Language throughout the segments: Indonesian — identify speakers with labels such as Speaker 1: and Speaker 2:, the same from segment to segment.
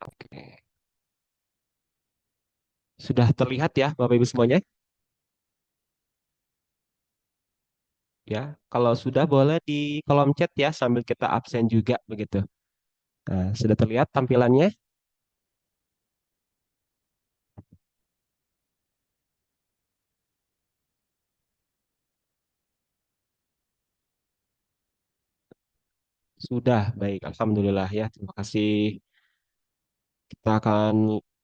Speaker 1: Oke. Sudah terlihat ya Bapak Ibu semuanya? Ya, kalau sudah boleh di kolom chat ya sambil kita absen juga begitu. Nah, sudah terlihat tampilannya? Sudah, baik. Alhamdulillah ya. Terima kasih. Kita akan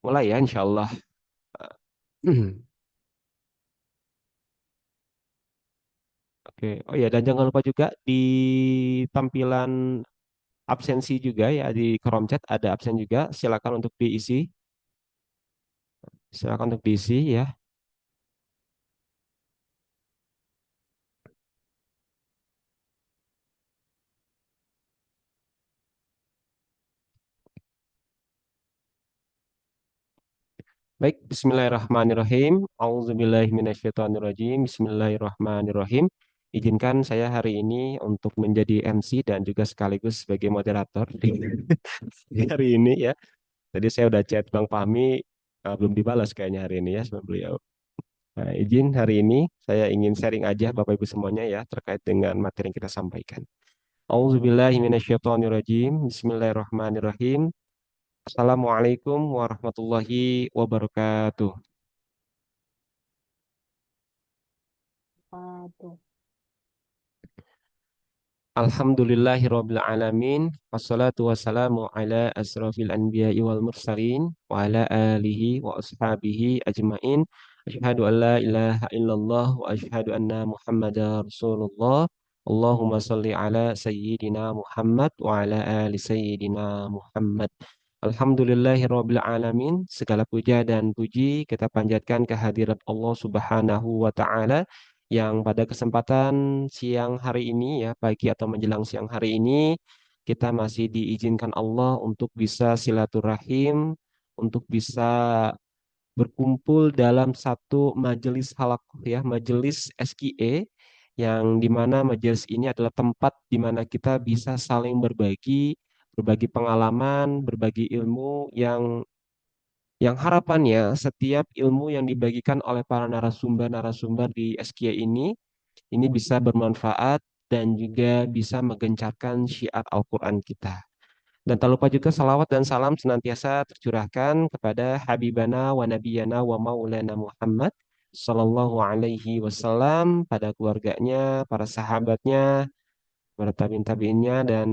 Speaker 1: mulai ya insya Allah. Oke. Oh ya, dan jangan lupa juga di tampilan absensi juga ya di kolom chat ada absen juga. Silakan untuk diisi. Silakan untuk diisi ya. Baik, Bismillahirrahmanirrahim. Auzubillahiminasyaitonirrajim. Bismillahirrahmanirrahim. Izinkan saya hari ini untuk menjadi MC dan juga sekaligus sebagai moderator di di hari ini ya. Tadi saya udah chat Bang Fahmi, belum dibalas kayaknya hari ini ya sama beliau. Nah, izin hari ini saya ingin sharing aja Bapak Ibu semuanya ya terkait dengan materi yang kita sampaikan. Auzubillahiminasyaitonirrajim. Bismillahirrahmanirrahim. Assalamualaikum warahmatullahi wabarakatuh.
Speaker 2: Waduh.
Speaker 1: Alhamdulillahirabbil alamin wassalatu wassalamu ala asrofil anbiya'i wal mursalin wa ala alihi wa ashabihi ajmain asyhadu an la ilaha illallah wa asyhadu anna muhammadar rasulullah Allahumma salli ala sayyidina Muhammad wa ala ali sayyidina Muhammad. Alhamdulillahirabbil alamin, segala puja dan puji kita panjatkan kehadirat Allah Subhanahu wa taala yang pada kesempatan siang hari ini ya, pagi atau menjelang siang hari ini, kita masih diizinkan Allah untuk bisa silaturahim, untuk bisa berkumpul dalam satu majelis halakoh ya, majelis SQE, yang dimana majelis ini adalah tempat di mana kita bisa saling berbagi, berbagi pengalaman, berbagi ilmu yang harapannya setiap ilmu yang dibagikan oleh para narasumber-narasumber di SQE ini bisa bermanfaat dan juga bisa menggencarkan syiar Al-Quran kita. Dan tak lupa juga salawat dan salam senantiasa tercurahkan kepada Habibana wa Nabiyana wa Maulana Muhammad Sallallahu Alaihi Wasallam, pada keluarganya, para sahabatnya, para tabiin-tabiinnya, dan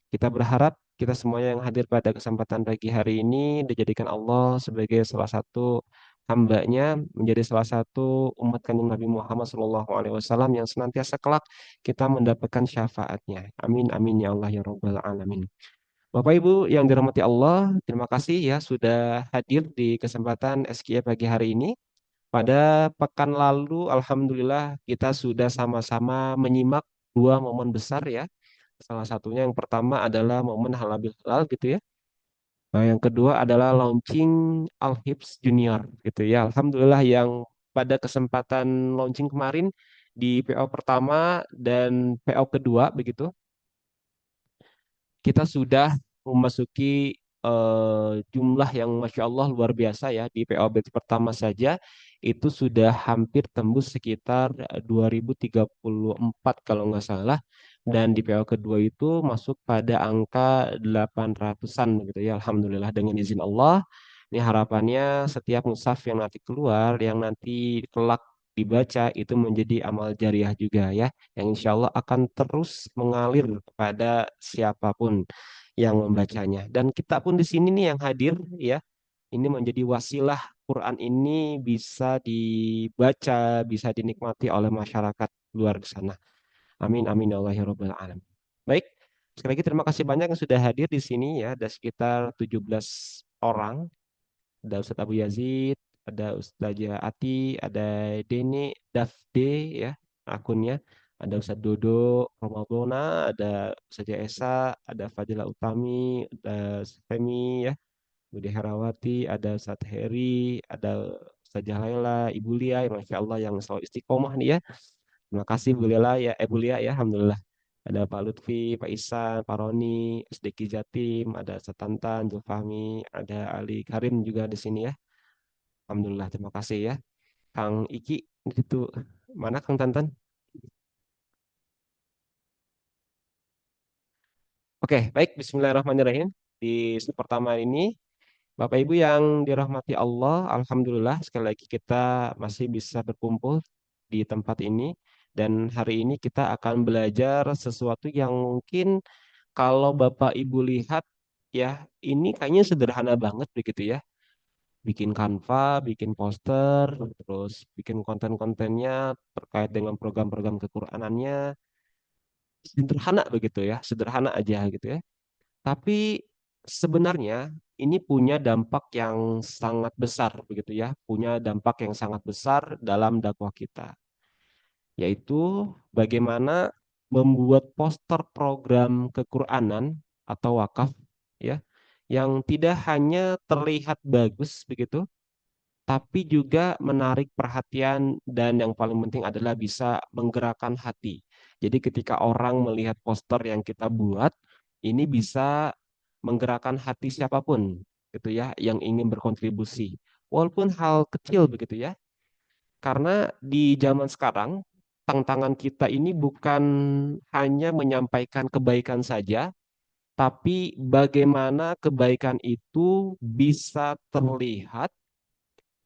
Speaker 1: kita berharap kita semuanya yang hadir pada kesempatan pagi hari ini dijadikan Allah sebagai salah satu hambanya, menjadi salah satu umat kanjeng Nabi Muhammad SAW yang senantiasa kelak kita mendapatkan syafaatnya. Amin amin ya Allah ya Rabbal alamin. Bapak Ibu yang dirahmati Allah, terima kasih ya sudah hadir di kesempatan SKI pagi hari ini. Pada pekan lalu, Alhamdulillah kita sudah sama-sama menyimak dua momen besar ya. Salah satunya yang pertama adalah momen halal bihalal gitu ya. Nah, yang kedua adalah launching Al-Hibs Junior gitu ya. Alhamdulillah yang pada kesempatan launching kemarin di PO pertama dan PO kedua begitu, kita sudah memasuki jumlah yang Masya Allah luar biasa ya. Di POB pertama saja itu sudah hampir tembus sekitar 2034 kalau nggak salah. Dan di PO kedua itu masuk pada angka 800-an gitu ya. Alhamdulillah dengan izin Allah. Ini harapannya setiap mushaf yang nanti keluar, yang nanti kelak dibaca itu menjadi amal jariah juga ya, yang insya Allah akan terus mengalir kepada siapapun yang membacanya. Dan kita pun di sini nih yang hadir ya, ini menjadi wasilah Quran ini bisa dibaca, bisa dinikmati oleh masyarakat luar sana. Amin amin ya Allah ya Rabbal alamin. Baik, sekali lagi terima kasih banyak yang sudah hadir di sini ya, ada sekitar 17 orang. Ada Ustadz Abu Yazid, ada Ustazah Ati, ada Deni, Dafde ya akunnya, ada Ustadz Dodo, Romalbona, ada Ustazah Esa, ada Fadila Utami, ada Femi ya, Budi Herawati, ada Ustadz Heri, ada Ustazah Laila, Ibu Lia, Masya Allah yang selalu istiqomah nih ya. Terima kasih Bu Lia ya, Bu Lia ya, Alhamdulillah. Ada Pak Lutfi, Pak Isan, Pak Roni, SDQ Jatim, ada Satantan, Zulfahmi, ada Ali Karim juga di sini ya. Alhamdulillah, terima kasih ya. Kang Iki, itu mana Kang Tantan? Oke, baik. Bismillahirrahmanirrahim. Di pertama ini, Bapak Ibu yang dirahmati Allah, Alhamdulillah sekali lagi kita masih bisa berkumpul di tempat ini. Dan hari ini kita akan belajar sesuatu yang mungkin kalau Bapak Ibu lihat ya, ini kayaknya sederhana banget begitu ya. Bikin Canva, bikin poster, terus bikin konten-kontennya terkait dengan program-program kekur'anannya. Sederhana begitu ya, sederhana aja gitu ya. Tapi sebenarnya ini punya dampak yang sangat besar begitu ya, punya dampak yang sangat besar dalam dakwah kita, yaitu bagaimana membuat poster program kekur'anan atau wakaf ya, yang tidak hanya terlihat bagus begitu, tapi juga menarik perhatian dan yang paling penting adalah bisa menggerakkan hati. Jadi ketika orang melihat poster yang kita buat, ini bisa menggerakkan hati siapapun gitu ya yang ingin berkontribusi. Walaupun hal kecil begitu ya. Karena di zaman sekarang tantangan kita ini bukan hanya menyampaikan kebaikan saja, tapi bagaimana kebaikan itu bisa terlihat,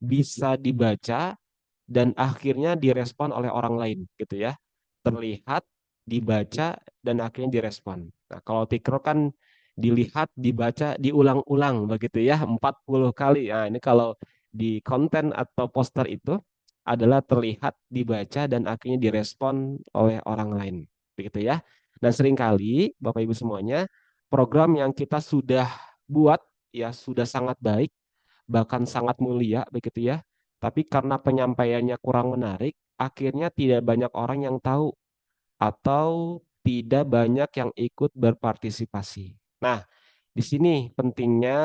Speaker 1: bisa dibaca dan akhirnya direspon oleh orang lain gitu ya. Terlihat, dibaca dan akhirnya direspon. Nah, kalau tiktok kan dilihat, dibaca, diulang-ulang begitu ya, 40 kali. Nah, ini kalau di konten atau poster itu adalah terlihat, dibaca dan akhirnya direspon oleh orang lain. Begitu ya. Dan seringkali Bapak Ibu semuanya, program yang kita sudah buat ya sudah sangat baik, bahkan sangat mulia begitu ya. Tapi karena penyampaiannya kurang menarik, akhirnya tidak banyak orang yang tahu atau tidak banyak yang ikut berpartisipasi. Nah, di sini pentingnya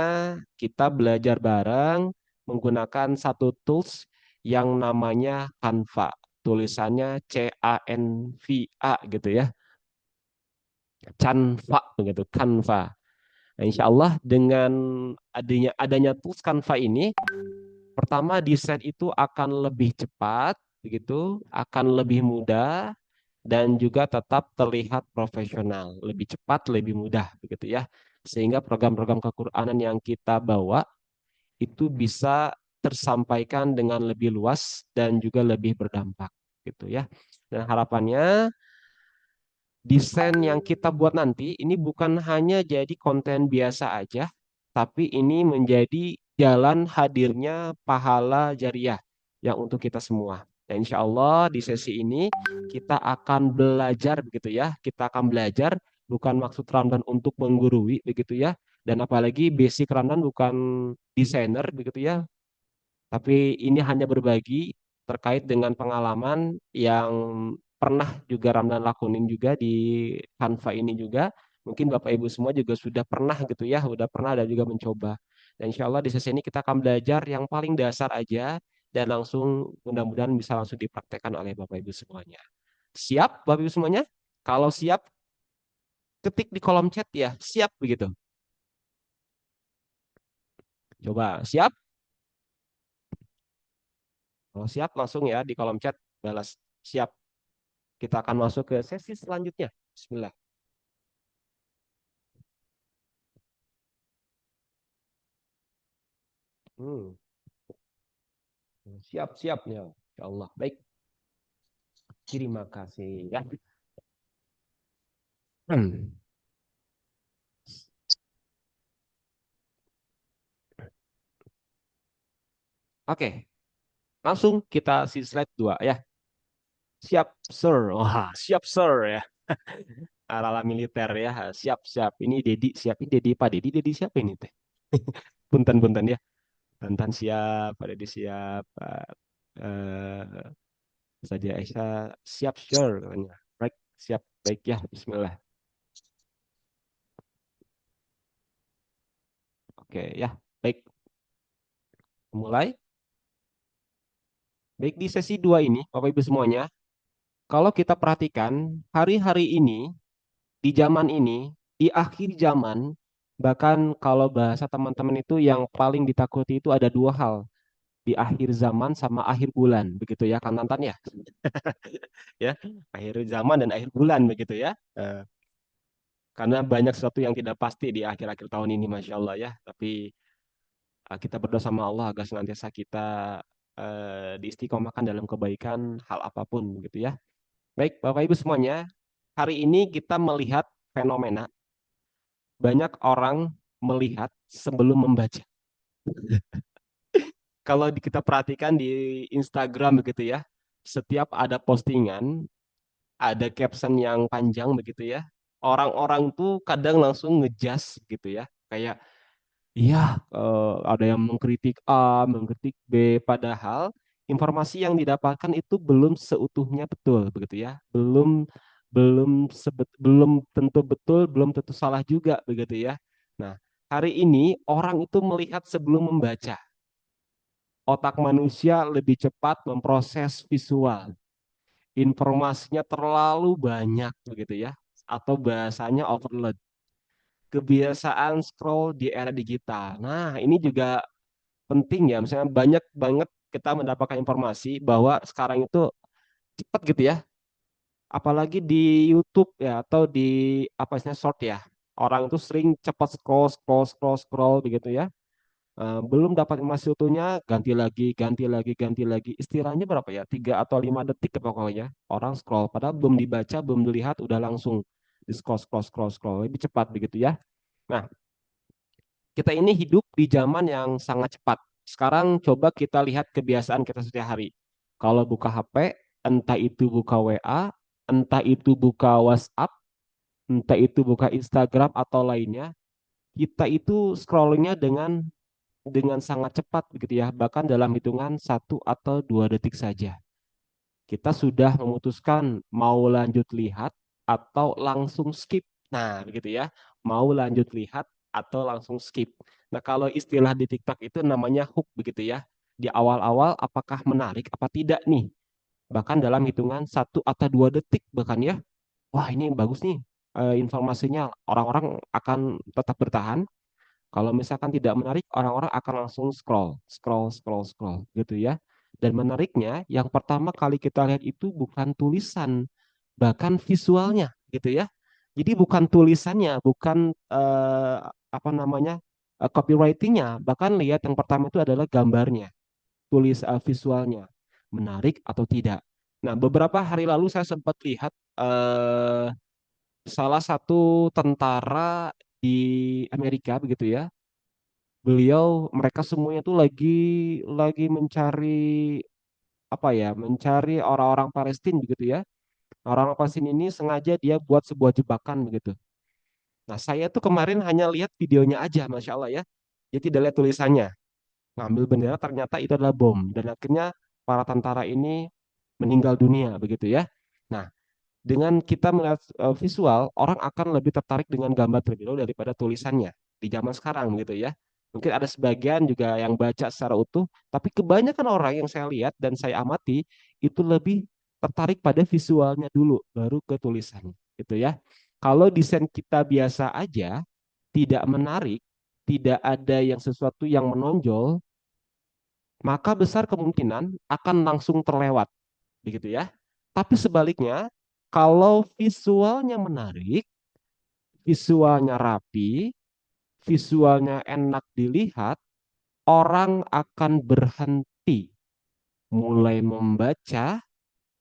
Speaker 1: kita belajar bareng menggunakan satu tools yang namanya Canva. Tulisannya Canva gitu ya. Canva begitu, Canva. Nah, insya Allah dengan adanya tools Canva ini, pertama, desain itu akan lebih cepat, begitu, akan lebih mudah, dan juga tetap terlihat profesional, lebih cepat, lebih mudah, begitu ya. Sehingga program-program kekur'anan yang kita bawa itu bisa tersampaikan dengan lebih luas dan juga lebih berdampak, gitu ya. Dan harapannya desain yang kita buat nanti ini bukan hanya jadi konten biasa aja, tapi ini menjadi jalan hadirnya pahala jariah yang untuk kita semua. Dan insya Allah di sesi ini kita akan belajar begitu ya, kita akan belajar bukan maksud Ramdan untuk menggurui begitu ya, dan apalagi basic Ramdan bukan desainer begitu ya, tapi ini hanya berbagi terkait dengan pengalaman yang pernah juga Ramdan lakuin juga di Canva ini juga. Mungkin Bapak Ibu semua juga sudah pernah gitu ya, sudah pernah dan juga mencoba. Dan insya Allah di sesi ini kita akan belajar yang paling dasar aja dan langsung mudah-mudahan bisa langsung dipraktekkan oleh Bapak Ibu semuanya. Siap Bapak Ibu semuanya? Kalau siap, ketik di kolom chat ya, siap begitu. Coba siap? Kalau siap langsung ya di kolom chat balas siap. Kita akan masuk ke sesi selanjutnya. Bismillah. Hmm, siap-siap ya. Insya Allah. Baik. Terima kasih ya. Hmm. Oke, langsung kita si slide 2 ya. Siap, sir. Wah, siap, sir ya. Ala-ala militer ya. Siap-siap. Ini Dedi siap. Ini Dedi Pak Dedi. Dedi siapa ini teh? Punten-punten ya. Tantan siap, Pak Dedi siap, Pak Sadia Aisyah siap, sure katanya. Baik, siap. Baik ya. Bismillah. Oke ya. Baik, mulai. Baik, di sesi 2 ini, Bapak Ibu semuanya, kalau kita perhatikan hari-hari ini, di zaman ini, di akhir zaman, bahkan kalau bahasa teman-teman itu yang paling ditakuti itu ada dua hal, di akhir zaman sama akhir bulan, begitu ya, Kang Tantan ya, ya, akhir zaman dan akhir bulan begitu ya. Karena banyak sesuatu yang tidak pasti di akhir-akhir tahun ini, Masya Allah ya. Tapi kita berdoa sama Allah agar senantiasa kita diistiqomahkan dalam kebaikan hal apapun begitu ya. Baik, Bapak Ibu semuanya, hari ini kita melihat fenomena banyak orang melihat sebelum membaca. Kalau kita perhatikan di Instagram begitu ya, setiap ada postingan, ada caption yang panjang begitu ya, orang-orang tuh kadang langsung ngejas gitu ya, kayak iya, ada yang mengkritik A, mengkritik B, padahal informasi yang didapatkan itu belum seutuhnya betul, begitu ya. Belum belum tentu betul, belum tentu salah juga, begitu ya. Nah, hari ini orang itu melihat sebelum membaca. Otak manusia lebih cepat memproses visual. Informasinya terlalu banyak, begitu ya. Atau bahasanya overload. Kebiasaan scroll di era digital. Nah, ini juga penting ya, misalnya banyak banget kita mendapatkan informasi bahwa sekarang itu cepat gitu ya, apalagi di YouTube ya atau di apa istilahnya short ya, orang itu sering cepat scroll scroll scroll scroll begitu ya. Belum dapat informasi utuhnya ganti lagi ganti lagi, istilahnya berapa ya, 3 atau 5 detik pokoknya orang scroll, padahal belum dibaca belum dilihat udah langsung di scroll scroll scroll scroll lebih cepat begitu ya. Nah, kita ini hidup di zaman yang sangat cepat. Sekarang coba kita lihat kebiasaan kita setiap hari. Kalau buka HP, entah itu buka WA, entah itu buka WhatsApp, entah itu buka Instagram atau lainnya, kita itu scrollingnya dengan sangat cepat begitu ya, bahkan dalam hitungan 1 atau 2 detik saja. Kita sudah memutuskan mau lanjut lihat atau langsung skip. Nah, begitu ya. Mau lanjut lihat atau langsung skip. Nah, kalau istilah di TikTok itu namanya hook begitu ya. Di awal-awal apakah menarik apa tidak nih? Bahkan dalam hitungan 1 atau 2 detik bahkan ya. Wah, ini bagus nih informasinya. Orang-orang akan tetap bertahan, kalau misalkan tidak menarik, orang-orang akan langsung scroll, scroll, scroll, scroll, gitu ya. Dan menariknya, yang pertama kali kita lihat itu bukan tulisan, bahkan visualnya, gitu ya. Jadi bukan tulisannya, bukan apa namanya copywritingnya, bahkan lihat yang pertama itu adalah gambarnya, tulis visualnya, menarik atau tidak. Nah, beberapa hari lalu saya sempat lihat salah satu tentara di Amerika begitu ya, mereka semuanya tuh lagi mencari apa ya, mencari orang-orang Palestina begitu ya. Orang-orang Palestina ini sengaja dia buat sebuah jebakan begitu. Nah, saya tuh kemarin hanya lihat videonya aja, Masya Allah ya. Dia tidak lihat tulisannya. Ngambil bendera ternyata itu adalah bom. Dan akhirnya para tentara ini meninggal dunia begitu ya. Nah, dengan kita melihat visual, orang akan lebih tertarik dengan gambar terlebih dahulu daripada tulisannya di zaman sekarang gitu ya. Mungkin ada sebagian juga yang baca secara utuh, tapi kebanyakan orang yang saya lihat dan saya amati itu lebih tertarik pada visualnya dulu, baru ke tulisannya gitu ya. Kalau desain kita biasa aja, tidak menarik, tidak ada yang sesuatu yang menonjol, maka besar kemungkinan akan langsung terlewat begitu ya. Tapi sebaliknya, kalau visualnya menarik, visualnya rapi, visualnya enak dilihat, orang akan berhenti mulai membaca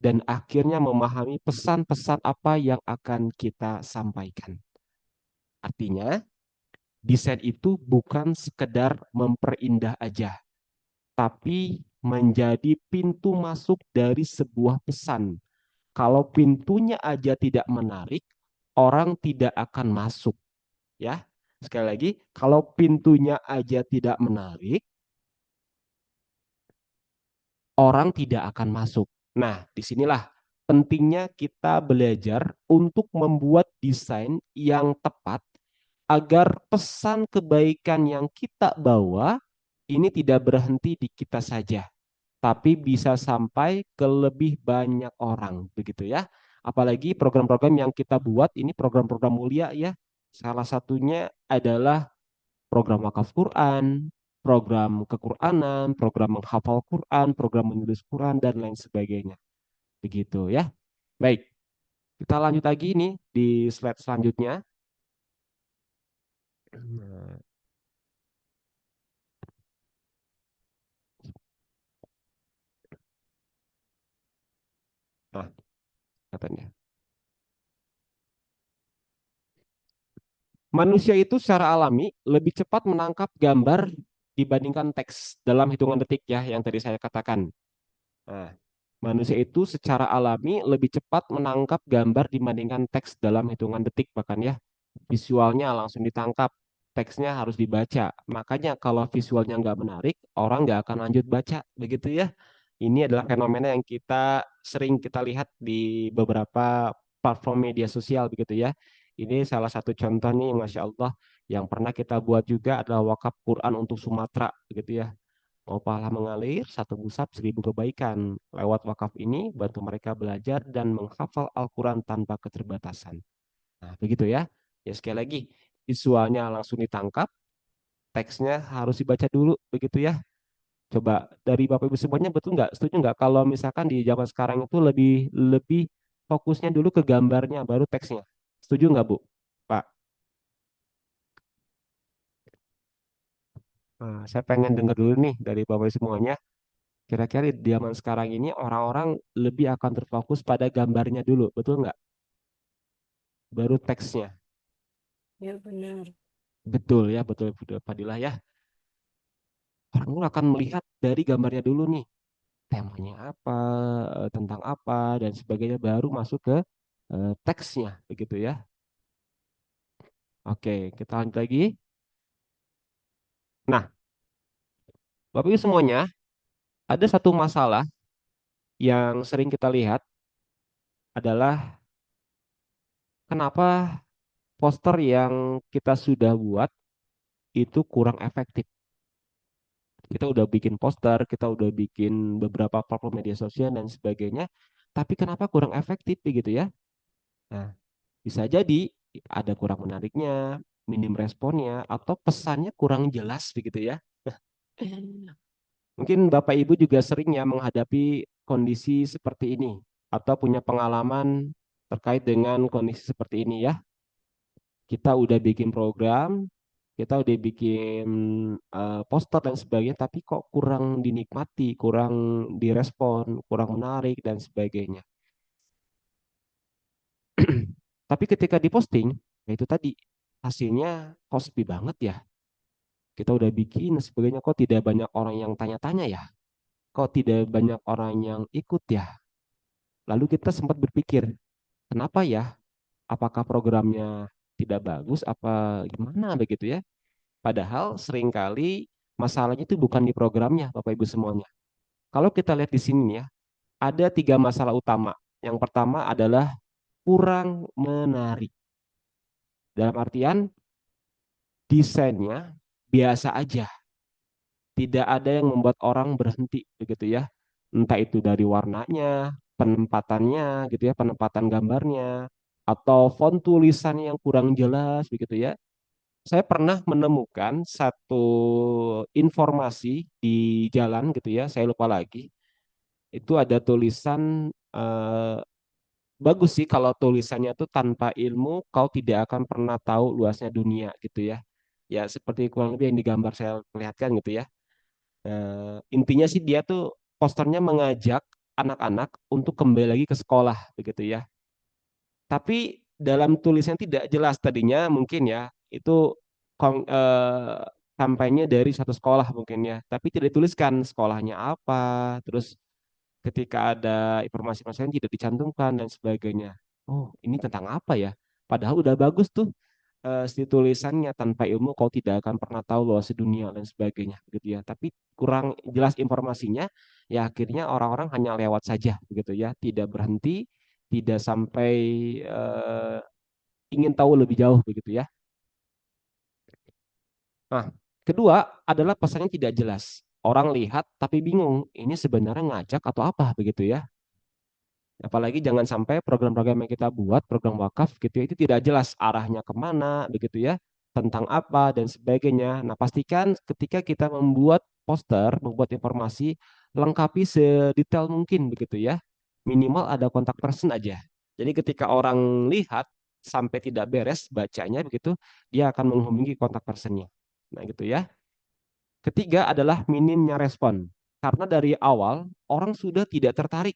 Speaker 1: dan akhirnya memahami pesan-pesan apa yang akan kita sampaikan. Artinya, desain itu bukan sekedar memperindah aja, tapi menjadi pintu masuk dari sebuah pesan. Kalau pintunya aja tidak menarik, orang tidak akan masuk, ya. Sekali lagi, kalau pintunya aja tidak menarik, orang tidak akan masuk. Nah, disinilah pentingnya kita belajar untuk membuat desain yang tepat agar pesan kebaikan yang kita bawa ini tidak berhenti di kita saja, tapi bisa sampai ke lebih banyak orang, begitu ya. Apalagi program-program yang kita buat ini program-program mulia ya. Salah satunya adalah program wakaf Quran, program kequranan, program menghafal Quran, program menulis Quran, dan lain sebagainya. Begitu ya. Baik, kita lanjut lagi nih di slide selanjutnya. Nah, katanya. Manusia itu secara alami lebih cepat menangkap gambar dibandingkan teks dalam hitungan detik ya, yang tadi saya katakan. Nah, manusia itu secara alami lebih cepat menangkap gambar dibandingkan teks dalam hitungan detik bahkan ya. Visualnya langsung ditangkap, teksnya harus dibaca. Makanya kalau visualnya nggak menarik, orang nggak akan lanjut baca, begitu ya. Ini adalah fenomena yang kita sering kita lihat di beberapa platform media sosial, begitu ya. Ini salah satu contoh nih, Masya Allah, yang pernah kita buat juga adalah wakaf Quran untuk Sumatera, begitu ya. Mau pahala mengalir, satu musab 1000 kebaikan. Lewat wakaf ini, bantu mereka belajar dan menghafal Al-Quran tanpa keterbatasan. Nah, begitu ya. Ya sekali lagi, visualnya langsung ditangkap, teksnya harus dibaca dulu, begitu ya. Coba dari Bapak Ibu semuanya betul nggak? Setuju nggak kalau misalkan di zaman sekarang itu lebih lebih fokusnya dulu ke gambarnya, baru teksnya. Setuju nggak, Bu? Pak? Nah, saya pengen dengar dulu nih dari Bapak Ibu semuanya. Kira-kira di zaman sekarang ini orang-orang lebih akan terfokus pada gambarnya dulu, betul nggak? Baru teksnya.
Speaker 2: Ya benar.
Speaker 1: Betul ya, betul, betul Fadilah ya. Orang akan melihat dari gambarnya dulu nih. Temanya apa, tentang apa, dan sebagainya, baru masuk ke teksnya, begitu ya. Oke, kita lanjut lagi. Nah, Bapak Ibu semuanya, ada satu masalah yang sering kita lihat adalah kenapa poster yang kita sudah buat itu kurang efektif. Kita udah bikin poster, kita udah bikin beberapa platform media sosial dan sebagainya, tapi kenapa kurang efektif begitu ya? Nah, bisa jadi ada kurang menariknya, minim responnya, atau pesannya kurang jelas begitu ya. Mungkin Bapak Ibu juga sering ya menghadapi kondisi seperti ini atau punya pengalaman terkait dengan kondisi seperti ini ya. Kita udah bikin program, kita udah bikin poster dan sebagainya, tapi kok kurang dinikmati, kurang direspon, kurang menarik dan sebagainya. Tapi ketika diposting, ya itu tadi hasilnya kok sepi banget ya. Kita udah bikin dan sebagainya, kok tidak banyak orang yang tanya-tanya ya. Kok tidak banyak orang yang ikut ya. Lalu kita sempat berpikir, kenapa ya? Apakah programnya tidak bagus, apa gimana begitu ya? Padahal seringkali masalahnya itu bukan di programnya, Bapak Ibu semuanya. Kalau kita lihat di sini ya, ada 3 masalah utama. Yang pertama adalah kurang menarik. Dalam artian desainnya biasa aja, tidak ada yang membuat orang berhenti begitu ya. Entah itu dari warnanya, penempatannya gitu ya, penempatan gambarnya, atau font tulisannya yang kurang jelas begitu ya. Saya pernah menemukan satu informasi di jalan gitu ya, saya lupa lagi. Itu ada tulisan bagus sih kalau tulisannya tuh tanpa ilmu kau tidak akan pernah tahu luasnya dunia gitu ya. Ya seperti kurang lebih yang digambar saya perlihatkan gitu ya. Intinya sih dia tuh posternya mengajak anak-anak untuk kembali lagi ke sekolah begitu ya. Tapi dalam tulisan tidak jelas tadinya mungkin ya itu kampanye dari satu sekolah mungkin ya. Tapi tidak dituliskan sekolahnya apa, terus ketika ada informasi-informasi yang tidak dicantumkan dan sebagainya. Oh, ini tentang apa ya? Padahal udah bagus tuh si tulisannya tanpa ilmu kau tidak akan pernah tahu luas dunia dan sebagainya gitu ya. Tapi kurang jelas informasinya, ya akhirnya orang-orang hanya lewat saja begitu ya, tidak berhenti, tidak sampai eh, ingin tahu lebih jauh begitu ya. Nah, kedua adalah pesannya tidak jelas. Orang lihat tapi bingung, ini sebenarnya ngajak atau apa begitu ya. Apalagi jangan sampai program-program yang kita buat, program wakaf gitu ya, itu tidak jelas arahnya kemana, begitu ya, tentang apa dan sebagainya. Nah, pastikan ketika kita membuat poster, membuat informasi, lengkapi sedetail mungkin begitu ya. Minimal ada kontak person aja. Jadi ketika orang lihat sampai tidak beres bacanya begitu, dia akan menghubungi kontak personnya. Nah, gitu ya. Ketiga adalah minimnya respon. Karena dari awal orang sudah tidak tertarik.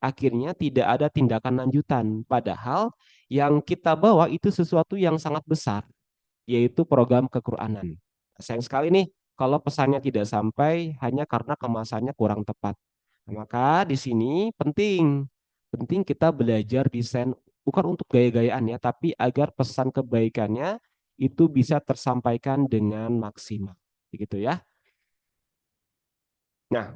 Speaker 1: Akhirnya tidak ada tindakan lanjutan. Padahal yang kita bawa itu sesuatu yang sangat besar, yaitu program kequranan. Sayang sekali nih kalau pesannya tidak sampai hanya karena kemasannya kurang tepat. Maka di sini penting kita belajar desain bukan untuk gaya-gayaan ya, tapi agar pesan kebaikannya itu bisa tersampaikan dengan maksimal. Begitu ya. Nah,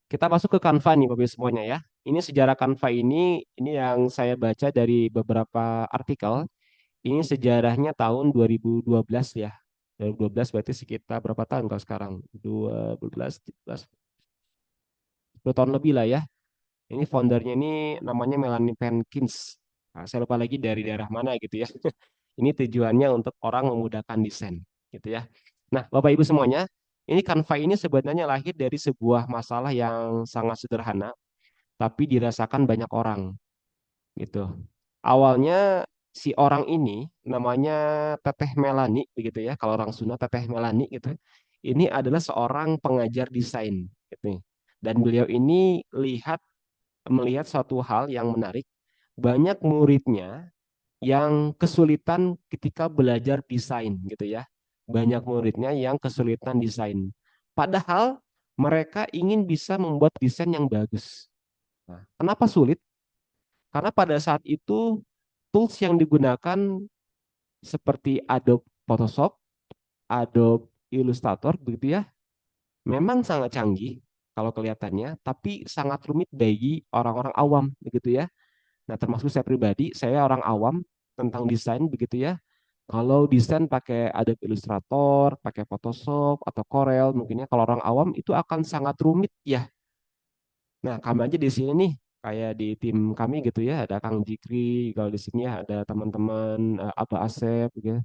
Speaker 1: kita masuk ke Canva nih Bapak Ibu semuanya ya. Ini sejarah Canva ini yang saya baca dari beberapa artikel. Ini sejarahnya tahun 2012 ya. 2012 berarti sekitar berapa tahun kalau sekarang? 12, 13, 10 tahun lebih lah ya. Ini foundernya ini namanya Melanie Penkins. Nah, saya lupa lagi dari daerah mana gitu ya. Ini tujuannya untuk orang memudahkan desain gitu ya. Nah, Bapak Ibu semuanya, ini Canva ini sebenarnya lahir dari sebuah masalah yang sangat sederhana tapi dirasakan banyak orang gitu. Awalnya si orang ini namanya Teteh Melani begitu ya. Kalau orang Sunda Teteh Melani gitu. Ini adalah seorang pengajar desain gitu. Dan beliau ini melihat suatu hal yang menarik. Banyak muridnya yang kesulitan ketika belajar desain gitu ya. Banyak muridnya yang kesulitan desain. Padahal mereka ingin bisa membuat desain yang bagus. Nah, kenapa sulit? Karena pada saat itu tools yang digunakan seperti Adobe Photoshop, Adobe Illustrator begitu ya, memang sangat canggih kalau kelihatannya, tapi sangat rumit bagi orang-orang awam begitu ya. Nah, termasuk saya pribadi, saya orang awam tentang desain begitu ya. Kalau desain pakai Adobe Illustrator, pakai Photoshop atau Corel, mungkinnya kalau orang awam itu akan sangat rumit ya. Nah, kami aja di sini nih, kayak di tim kami gitu ya, ada Kang Jikri, kalau di sini ya ada teman-teman Abah Asep, gitu ya,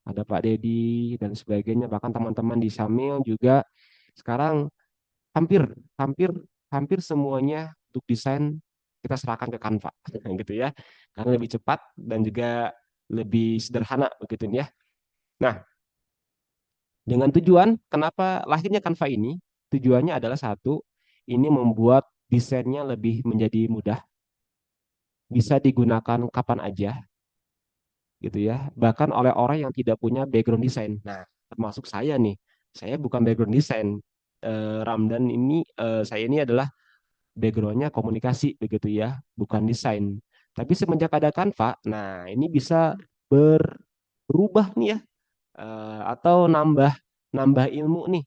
Speaker 1: ada Pak Dedi dan sebagainya, bahkan teman-teman di Samil juga sekarang hampir hampir hampir semuanya untuk desain kita serahkan ke Canva, gitu ya, karena lebih cepat dan juga lebih sederhana begitu ya. Nah, dengan tujuan kenapa lahirnya Canva ini? Tujuannya adalah satu, ini membuat desainnya lebih menjadi mudah, bisa digunakan kapan aja gitu ya, bahkan oleh orang yang tidak punya background desain. Nah, termasuk saya nih, saya bukan background desain. Ramdan ini, saya ini adalah backgroundnya komunikasi begitu ya, bukan desain. Tapi semenjak ada Canva, nah ini bisa berubah nih ya, atau nambah nambah ilmu nih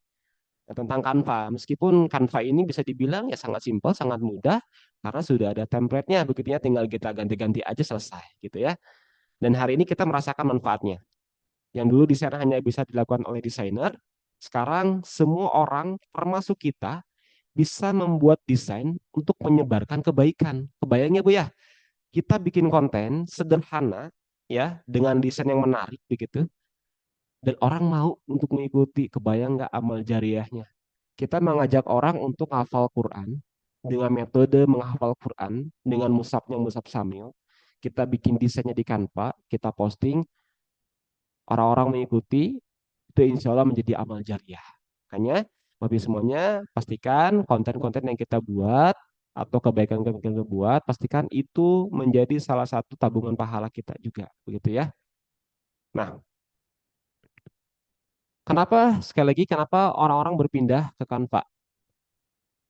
Speaker 1: tentang Canva. Meskipun Canva ini bisa dibilang ya sangat simpel, sangat mudah karena sudah ada template-nya, begitu ya, tinggal kita ganti-ganti aja selesai gitu ya. Dan hari ini kita merasakan manfaatnya. Yang dulu desain hanya bisa dilakukan oleh desainer, sekarang semua orang termasuk kita bisa membuat desain untuk menyebarkan kebaikan. Kebayangnya Bu ya, kita bikin konten sederhana ya dengan desain yang menarik begitu dan orang mau untuk mengikuti. Kebayang nggak amal jariahnya? Kita mengajak orang untuk hafal Quran dengan metode menghafal Quran dengan musabnya musab Samil. Kita bikin desainnya di Canva, kita posting, orang-orang mengikuti, itu insya Allah menjadi amal jariah. Makanya, bagi semuanya, pastikan konten-konten yang kita buat atau kebaikan-kebaikan yang kita buat, pastikan itu menjadi salah satu tabungan pahala kita juga, begitu ya. Nah, sekali lagi, kenapa orang-orang berpindah ke Canva?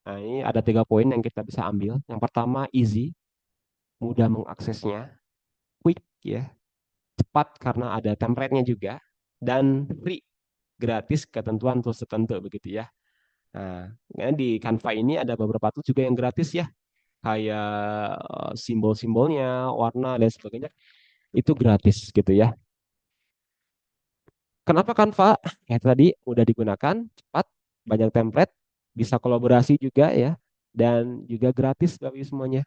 Speaker 1: Nah, ini ada 3 poin yang kita bisa ambil. Yang pertama, easy, mudah mengaksesnya, quick ya, cepat karena ada template-nya juga, dan free, gratis ketentuan tools tertentu begitu ya. Nah, di Canva ini ada beberapa tools juga yang gratis ya, kayak simbol-simbolnya, warna dan sebagainya, itu gratis gitu ya. Kenapa Canva? Ya tadi udah digunakan, cepat, banyak template, bisa kolaborasi juga ya, dan juga gratis bagi semuanya.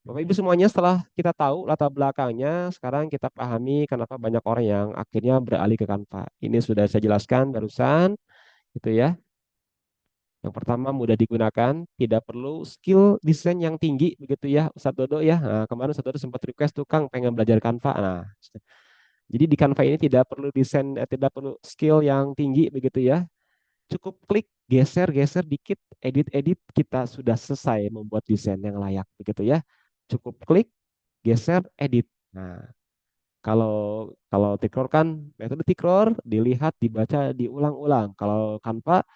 Speaker 1: Bapak Ibu semuanya setelah kita tahu latar belakangnya, sekarang kita pahami kenapa banyak orang yang akhirnya beralih ke Canva. Ini sudah saya jelaskan barusan, gitu ya. Yang pertama mudah digunakan, tidak perlu skill desain yang tinggi, begitu ya, Ustadz Dodo ya. Nah, kemarin Ustadz Dodo sempat request tuh Kang pengen belajar Canva. Nah, jadi di Canva ini tidak perlu desain, tidak perlu skill yang tinggi, begitu ya. Cukup klik, geser-geser dikit, edit-edit, kita sudah selesai membuat desain yang layak, begitu ya. Cukup klik, geser, edit. Nah, kalau kalau Tikror kan metode Tikror dilihat, dibaca, diulang-ulang. Kalau Canva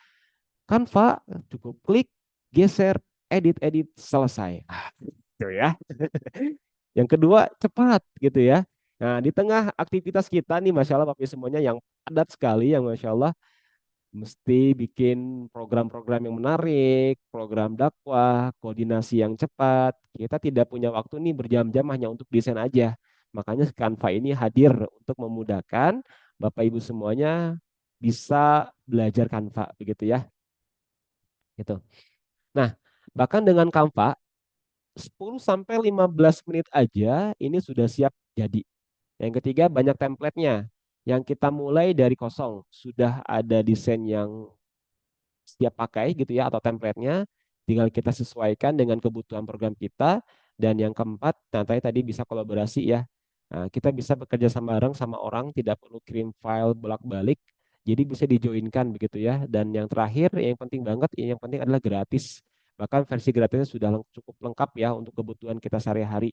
Speaker 1: cukup klik, geser, edit-edit, selesai. Ah, gitu ya. Yang kedua, cepat gitu ya. Nah, di tengah aktivitas kita nih, Masya Allah, Bapak Ibu semuanya yang padat sekali, yang Masya Allah, mesti bikin program-program yang menarik, program dakwah, koordinasi yang cepat. Kita tidak punya waktu nih berjam-jam hanya untuk desain aja. Makanya Canva ini hadir untuk memudahkan Bapak Ibu semuanya bisa belajar Canva begitu ya. Gitu. Nah, bahkan dengan Canva 10 sampai 15 menit aja ini sudah siap jadi. Yang ketiga banyak template-nya. Yang kita mulai dari kosong, sudah ada desain yang siap pakai gitu ya atau template-nya, tinggal kita sesuaikan dengan kebutuhan program kita. Dan yang keempat, nanti tadi bisa kolaborasi ya. Nah, kita bisa bekerja sama bareng sama orang, tidak perlu kirim file bolak-balik, jadi bisa dijoinkan begitu ya. Dan yang terakhir, yang penting banget, yang penting adalah gratis. Bahkan versi gratisnya sudah cukup lengkap ya untuk kebutuhan kita sehari-hari.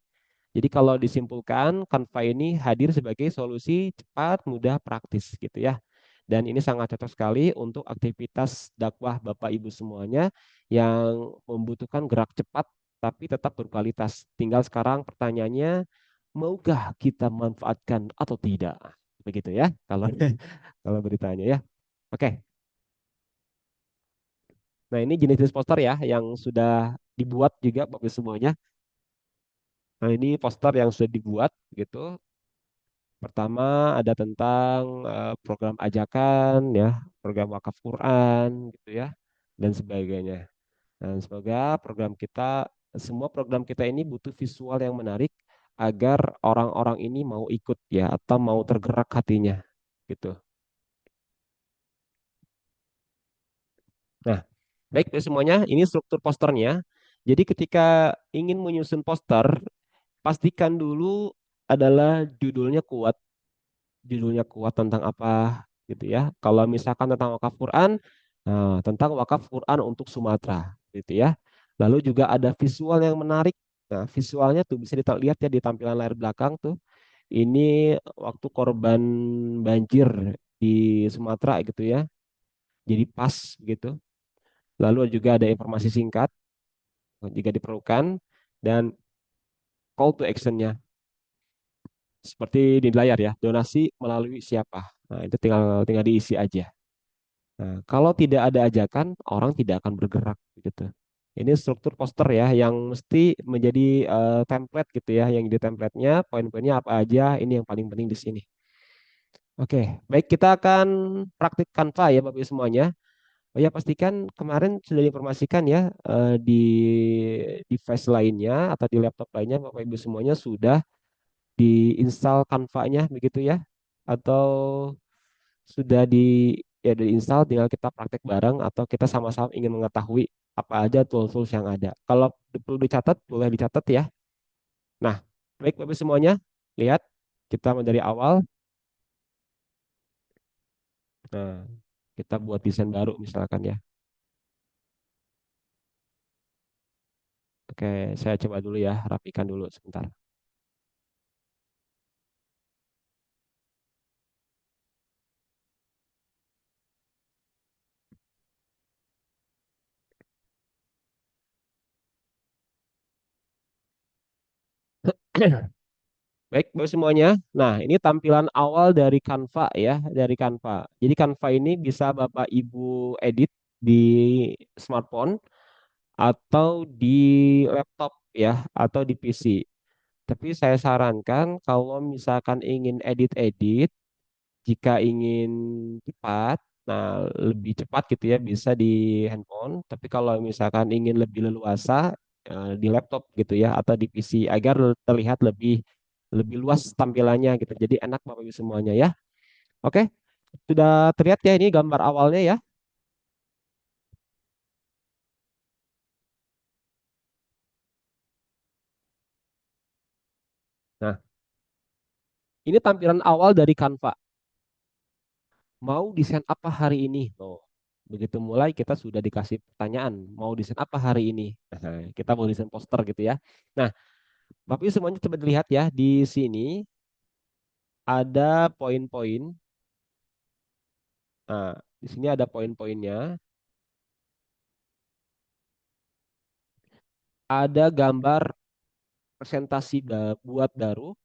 Speaker 1: Jadi kalau disimpulkan, Canva ini hadir sebagai solusi cepat, mudah, praktis gitu ya. Dan ini sangat cocok sekali untuk aktivitas dakwah Bapak Ibu semuanya yang membutuhkan gerak cepat tapi tetap berkualitas. Tinggal sekarang pertanyaannya, maukah kita manfaatkan atau tidak? Begitu ya, kalau kalau beritanya ya. Oke, nah ini jenis-jenis poster ya yang sudah dibuat juga Bapak Ibu semuanya. Nah ini poster yang sudah dibuat gitu. Pertama ada tentang program ajakan ya, program wakaf Quran gitu ya, dan sebagainya. Dan semoga program kita, semua program kita ini butuh visual yang menarik agar orang-orang ini mau ikut ya atau mau tergerak hatinya gitu. Nah, baik ya semuanya, ini struktur posternya. Jadi ketika ingin menyusun poster, pastikan dulu adalah judulnya kuat tentang apa gitu ya. Kalau misalkan tentang wakaf Quran, nah, tentang wakaf Quran untuk Sumatera gitu ya. Lalu juga ada visual yang menarik. Nah, visualnya tuh bisa lihat ya di tampilan layar belakang tuh. Ini waktu korban banjir di Sumatera gitu ya. Jadi pas gitu. Lalu juga ada informasi singkat jika diperlukan dan call to actionnya seperti di layar ya. Donasi melalui siapa. Nah, itu tinggal tinggal diisi aja. Nah, kalau tidak ada ajakan, orang tidak akan bergerak gitu. Ini struktur poster ya yang mesti menjadi template gitu ya. Yang di template-nya, poin-poinnya apa aja, ini yang paling penting di sini. Oke, baik kita akan praktik Canva ya Bapak Ibu semuanya. Oh ya, pastikan kemarin sudah diinformasikan ya di device lainnya atau di laptop lainnya Bapak Ibu semuanya sudah diinstal Canva-nya begitu ya. Atau sudah diinstal, tinggal kita praktek bareng atau kita sama-sama ingin mengetahui apa aja tools-tools yang ada. Kalau perlu dicatat, boleh dicatat ya. Nah, baik Bapak semuanya, lihat kita mulai dari awal. Nah, kita buat desain baru misalkan ya. Oke, saya coba dulu ya, rapikan dulu sebentar. Baik, Bapak semuanya. Nah, ini tampilan awal dari Canva ya, dari Canva. Jadi Canva ini bisa Bapak Ibu edit di smartphone atau di laptop ya, atau di PC. Tapi saya sarankan kalau misalkan ingin edit-edit, jika ingin cepat, nah lebih cepat gitu ya bisa di handphone. Tapi kalau misalkan ingin lebih leluasa, di laptop gitu ya atau di PC agar terlihat lebih lebih luas tampilannya gitu. Jadi enak Bapak Ibu semuanya ya. Oke, sudah terlihat ya ini gambar awalnya ya. Nah, ini tampilan awal dari Canva. Mau desain apa hari ini? Tuh. Begitu mulai kita sudah dikasih pertanyaan, mau desain apa hari ini? Nah, kita mau desain poster gitu ya. Nah, Bapak Ibu semuanya coba dilihat ya, di sini ada poin-poin. Nah, di sini ada poin-poinnya. Ada gambar presentasi buat baru,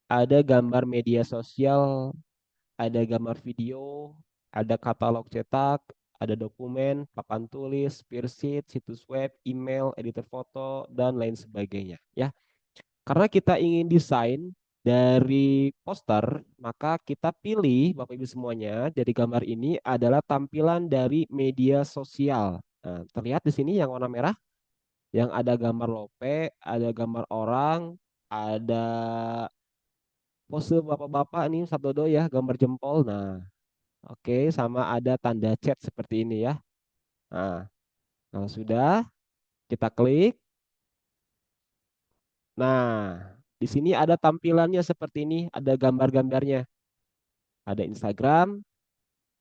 Speaker 1: ada gambar media sosial, ada gambar video, ada katalog cetak, ada dokumen, papan tulis, peer situs web, email, editor foto, dan lain sebagainya. Ya, karena kita ingin desain dari poster, maka kita pilih Bapak Ibu semuanya dari gambar ini adalah tampilan dari media sosial. Nah, terlihat di sini yang warna merah, yang ada gambar lope, ada gambar orang, ada pose bapak-bapak nih satu do ya, gambar jempol. Nah, oke, sama ada tanda chat seperti ini ya. Nah, kalau sudah kita klik. Nah, di sini ada tampilannya seperti ini, ada gambar-gambarnya. Ada Instagram,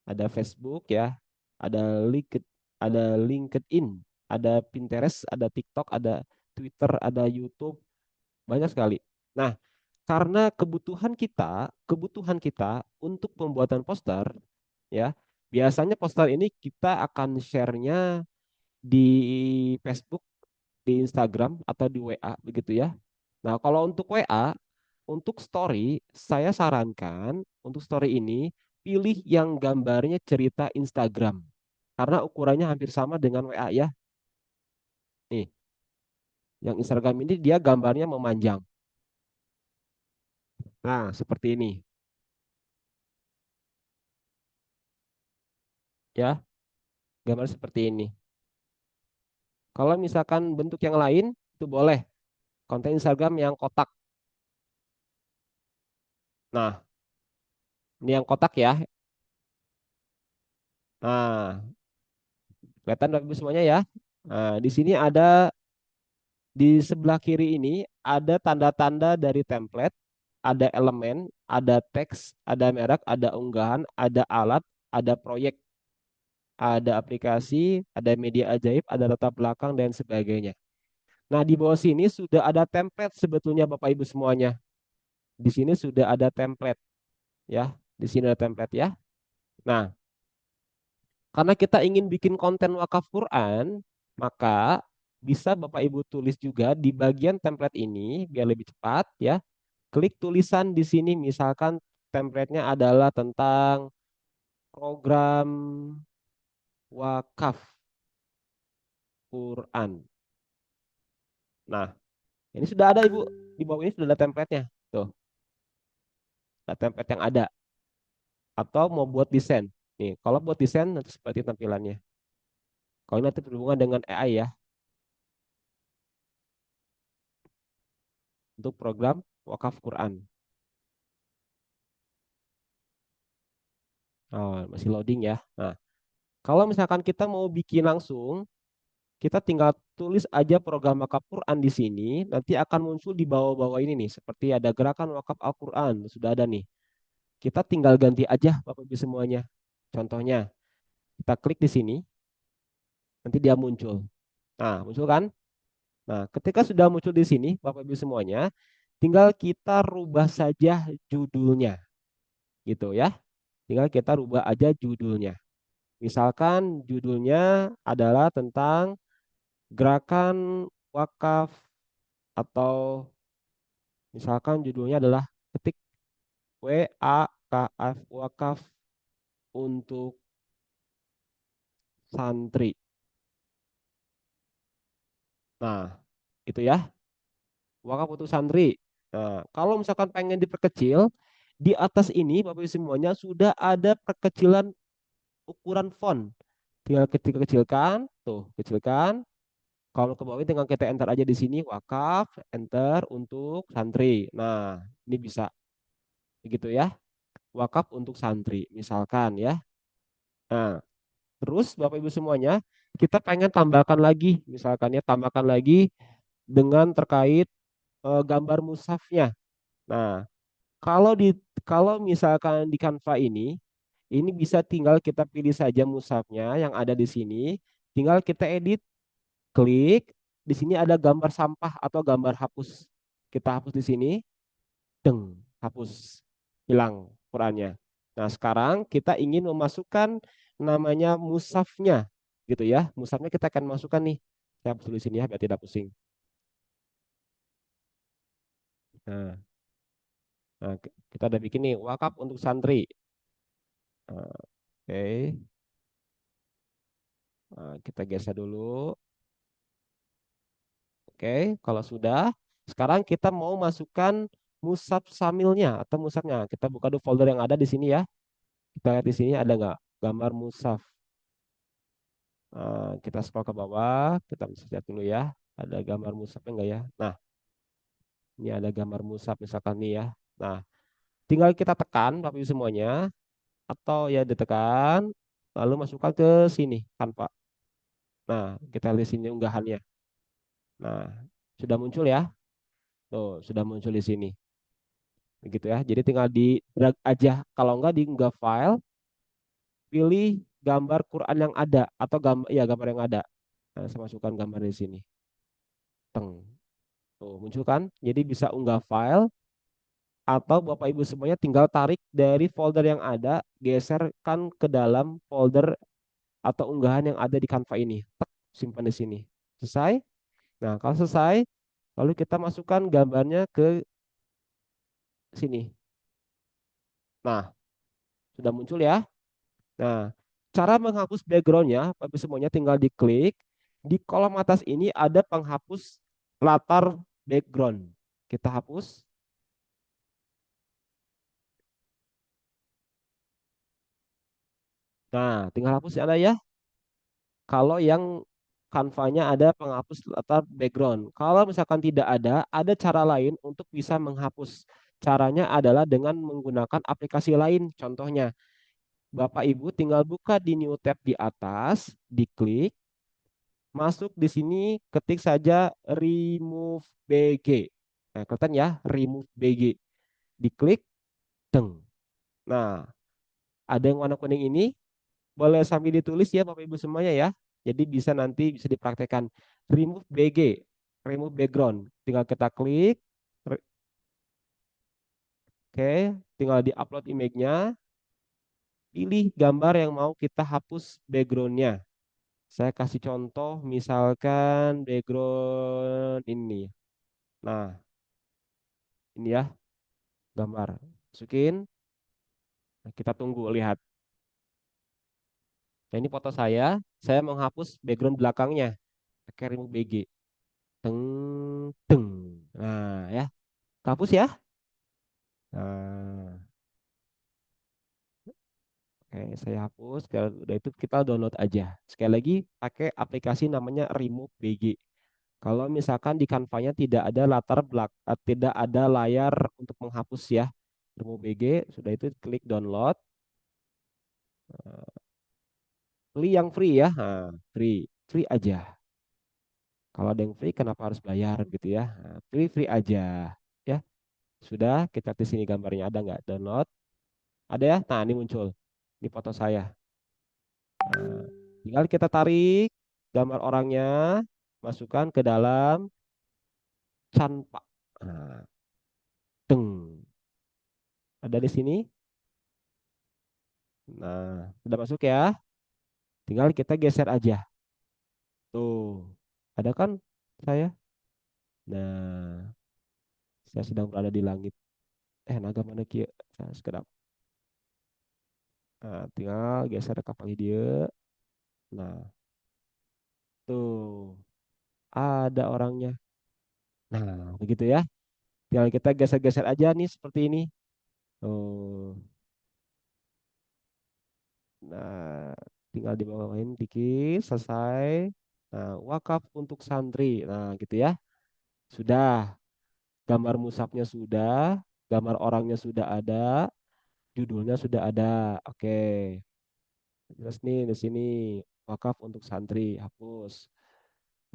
Speaker 1: ada Facebook ya, ada LinkedIn, ada Pinterest, ada TikTok, ada Twitter, ada YouTube, banyak sekali. Nah, karena kebutuhan kita untuk pembuatan poster ya, biasanya poster ini kita akan share-nya di Facebook, di Instagram atau di WA begitu ya. Nah, kalau untuk WA, untuk story, saya sarankan untuk story ini pilih yang gambarnya cerita Instagram. Karena ukurannya hampir sama dengan WA ya. Nih, yang Instagram ini dia gambarnya memanjang. Nah, seperti ini ya, gambar seperti ini. Kalau misalkan bentuk yang lain, itu boleh. Konten Instagram yang kotak. Nah, ini yang kotak ya. Nah, kelihatan Bapak Ibu semuanya ya. Nah, di sini ada di sebelah kiri ini ada tanda-tanda dari template, ada elemen, ada teks, ada merek, ada unggahan, ada alat, ada proyek, ada aplikasi, ada media ajaib, ada latar belakang dan sebagainya. Nah, di bawah sini sudah ada template sebetulnya Bapak Ibu semuanya. Di sini sudah ada template ya. Di sini ada template ya. Nah, karena kita ingin bikin konten wakaf Quran, maka bisa Bapak Ibu tulis juga di bagian template ini biar lebih cepat ya. Klik tulisan di sini, misalkan template-nya adalah tentang program wakaf Quran. Nah, ini sudah ada Ibu, di bawah ini sudah ada template-nya. Tuh, ada template yang ada. Atau mau buat desain. Nih, kalau buat desain nanti seperti tampilannya. Kalau nanti berhubungan dengan AI ya, untuk program wakaf Quran. Oh, masih loading ya. Nah, kalau misalkan kita mau bikin langsung, kita tinggal tulis aja program wakaf Quran di sini, nanti akan muncul di bawah-bawah ini nih, seperti ada gerakan wakaf Al-Quran, sudah ada nih. Kita tinggal ganti aja Bapak Ibu semuanya. Contohnya, kita klik di sini, nanti dia muncul. Nah, muncul kan? Nah, ketika sudah muncul di sini, Bapak Ibu semuanya, tinggal kita rubah saja judulnya, gitu ya. Tinggal kita rubah aja judulnya. Misalkan judulnya adalah tentang gerakan wakaf atau misalkan judulnya adalah ketik WAKF wakaf untuk santri. Nah, itu ya, wakaf untuk santri. Nah, kalau misalkan pengen diperkecil, di atas ini Bapak Ibu semuanya sudah ada perkecilan ukuran font. Tinggal kecil-kecilkan, tuh, kecilkan. Kalau ke bawah tinggal kita enter aja di sini wakaf, enter untuk santri. Nah, ini bisa begitu ya. Wakaf untuk santri, misalkan ya. Nah, terus Bapak Ibu semuanya, kita pengen tambahkan lagi, misalkan ya, tambahkan lagi dengan terkait gambar mushafnya. Nah, kalau di kalau misalkan di Canva ini bisa tinggal kita pilih saja mushafnya yang ada di sini, tinggal kita edit, klik, di sini ada gambar sampah atau gambar hapus. Kita hapus di sini, deng, hapus, hilang Qurannya. Nah, sekarang kita ingin memasukkan namanya mushafnya, gitu ya. Mushafnya kita akan masukkan nih. Saya hapus dulu sini ya, biar tidak pusing. Nah, kita udah bikin nih wakaf untuk santri. Nah, oke. Nah, kita geser dulu. Oke, kalau sudah, sekarang kita mau masukkan mushaf samilnya atau mushafnya. Kita buka dulu folder yang ada di sini ya. Kita lihat di sini ada nggak gambar mushaf. Kita scroll ke bawah, kita bisa lihat dulu ya. Ada gambar mushafnya enggak ya? Nah, ini ada gambar mushaf misalkan nih ya. Nah, tinggal kita tekan Bapak Ibu semuanya atau ya ditekan lalu masukkan ke sini kan Pak. Nah, kita lihat sini unggahannya. Nah, sudah muncul ya. Tuh, sudah muncul di sini. Begitu ya. Jadi tinggal di drag aja. Kalau enggak di unggah file, pilih gambar Quran yang ada atau gambar ya gambar yang ada. Nah, saya masukkan gambar di sini. Teng. Tuh, muncul kan? Jadi bisa unggah file atau Bapak Ibu semuanya tinggal tarik dari folder yang ada, geserkan ke dalam folder atau unggahan yang ada di Canva ini. Tek, simpan di sini. Selesai? Nah, kalau selesai, lalu kita masukkan gambarnya ke sini. Nah, sudah muncul ya. Nah, cara menghapus backgroundnya, Bapak Ibu semuanya tinggal diklik. Di kolom atas ini ada penghapus latar background. Kita hapus. Nah, tinggal hapus ya, ada ya. Kalau yang Canva-nya ada penghapus latar background. Kalau misalkan tidak ada cara lain untuk bisa menghapus. Caranya adalah dengan menggunakan aplikasi lain. Contohnya, Bapak Ibu tinggal buka di new tab di atas, diklik, masuk di sini, ketik saja remove BG. Nah, kelihatan ya, remove BG. Diklik, deng. Nah, ada yang warna kuning ini, boleh sambil ditulis ya Bapak Ibu semuanya ya. Jadi bisa nanti bisa dipraktekkan. Remove BG, remove background. Tinggal kita klik, oke, tinggal di-upload image-nya, pilih gambar yang mau kita hapus background-nya. Saya kasih contoh, misalkan background ini. Nah, ini ya gambar. Masukin, nah, kita tunggu lihat. Nah, ini foto saya menghapus background belakangnya. Pakai remove BG. Teng, teng. Nah, ya, hapus ya. Nah, oke, saya hapus. Kalau udah itu kita download aja. Sekali lagi pakai aplikasi namanya Remove BG. Kalau misalkan di Canva-nya tidak ada tidak ada layar untuk menghapus ya. Remove BG, sudah itu klik download. Pilih yang free ya. Nah, free aja. Kalau ada yang free kenapa harus bayar gitu ya. Nah, free aja ya. Sudah, kita di sini gambarnya ada nggak? Download. Ada ya? Nah, ini muncul. Ini foto saya. Nah, tinggal kita tarik gambar orangnya, masukkan ke dalam Canva. Nah, deng. Ada di sini. Nah, sudah masuk ya. Tinggal kita geser aja. Tuh. Ada kan saya? Nah, saya sedang berada di langit. Naga mana kia? Nah, sekedap. Nah, tinggal geser kapal dia. Nah, tuh. Ada orangnya. Nah, begitu ya. Tinggal kita geser-geser aja nih seperti ini. Tuh. Nah, tinggal dibawain dikit, selesai. Nah, wakaf untuk santri. Nah, gitu ya. Sudah. Gambar musafnya sudah, gambar orangnya sudah ada, judulnya sudah ada. Oke. Terus nih di sini wakaf untuk santri, hapus.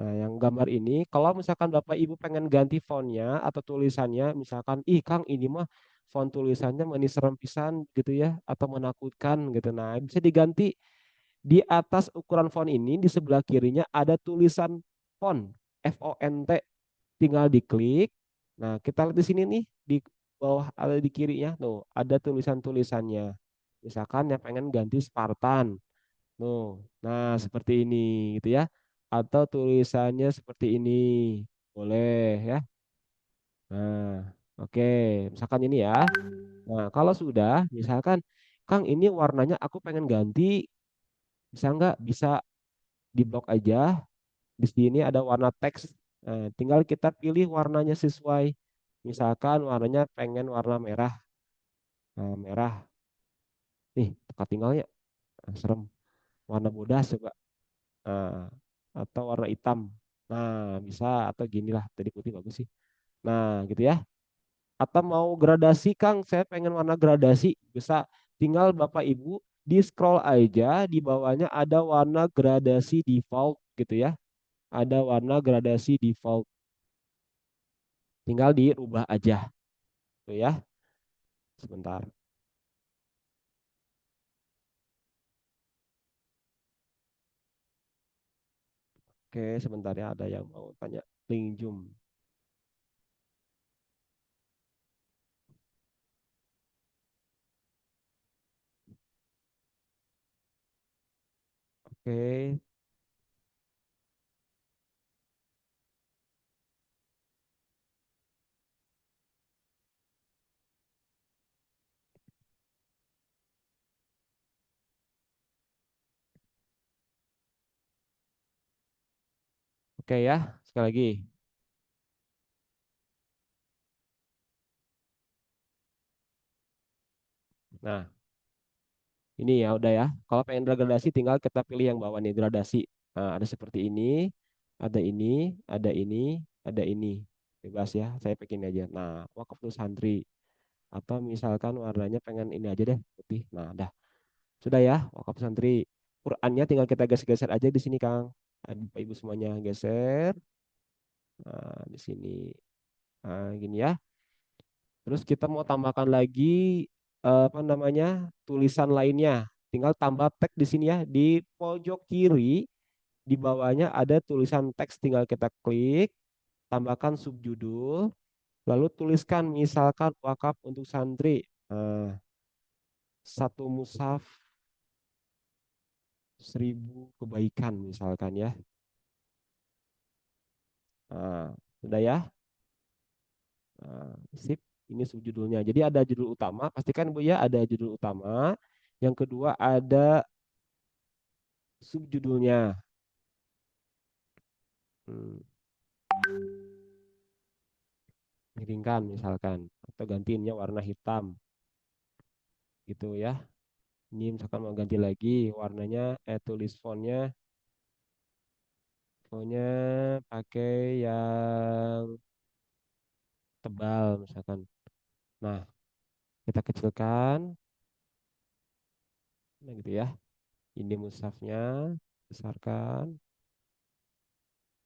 Speaker 1: Nah, yang gambar ini, kalau misalkan Bapak Ibu pengen ganti fontnya atau tulisannya, misalkan, ih Kang ini mah font tulisannya manis serem pisan gitu ya, atau menakutkan gitu. Nah, bisa diganti di atas ukuran font ini, di sebelah kirinya ada tulisan font, FONT, tinggal diklik. Nah, kita lihat di sini nih, di bawah ada di kirinya, tuh ada tulisan-tulisannya. Misalkan yang pengen ganti Spartan. Tuh. Nah, seperti ini gitu ya. Atau tulisannya seperti ini. Boleh ya. Nah, oke. Misalkan ini ya. Nah, kalau sudah, misalkan Kang ini warnanya aku pengen ganti, bisa nggak? Bisa diblok aja. Di sini ada warna teks. Nah, tinggal kita pilih warnanya sesuai. Misalkan warnanya pengen warna merah. Nah, merah. Nih, tekan tinggalnya. Ah, serem. Warna bodas coba. Nah, atau warna hitam. Nah, bisa atau gini lah, tadi putih bagus sih. Nah, gitu ya. Atau mau gradasi, Kang, saya pengen warna gradasi. Bisa tinggal Bapak Ibu di scroll aja, di bawahnya ada warna gradasi default gitu ya. Ada warna gradasi default. Tinggal dirubah aja, tuh ya. Sebentar. Oke, sebentar ya, ada yang mau tanya. Link Zoom. Oke, oke ya, sekali lagi. Nah, ini ya udah ya. Kalau pengen gradasi tinggal kita pilih yang bawah nih gradasi. Nah, ada seperti ini, ada ini, ada ini, ada ini. Bebas ya, saya pakai ini aja. Nah, wakaf tuh santri. Atau misalkan warnanya pengen ini aja deh, putih. Nah, dah. Sudah ya, wakaf santri. Qurannya tinggal kita geser-geser aja di sini, Kang. Bapak Ibu semuanya geser. Nah, di sini. Nah, gini ya. Terus kita mau tambahkan lagi apa namanya? Tulisan lainnya. Tinggal tambah teks di sini ya. Di pojok kiri di bawahnya ada tulisan teks, tinggal kita klik, tambahkan subjudul, lalu tuliskan misalkan wakaf untuk santri. Nah, satu mushaf 1000 kebaikan misalkan ya. Nah, sudah ya. Nah, sip. Ini subjudulnya. Jadi ada judul utama, pastikan Bu ya ada judul utama. Yang kedua ada subjudulnya. Hmm, miringkan misalkan atau gantiinnya warna hitam gitu ya. Ini misalkan mau ganti lagi warnanya, tulis fontnya pakai yang tebal misalkan. Nah, kita kecilkan, nah gitu ya. Ini mushafnya, besarkan.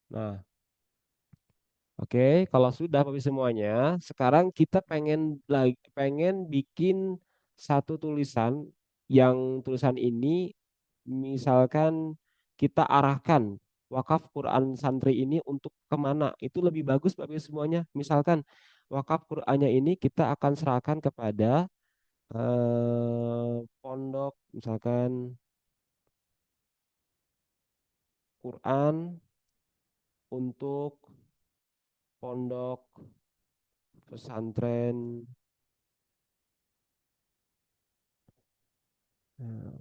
Speaker 1: Nah, oke, kalau sudah Bapak semuanya, sekarang kita pengen bikin satu tulisan yang tulisan ini misalkan kita arahkan wakaf Quran santri ini untuk kemana, itu lebih bagus Bapak semuanya. Misalkan wakaf Qurannya ini kita akan serahkan kepada pondok, misalkan Quran untuk pondok pesantren, eh,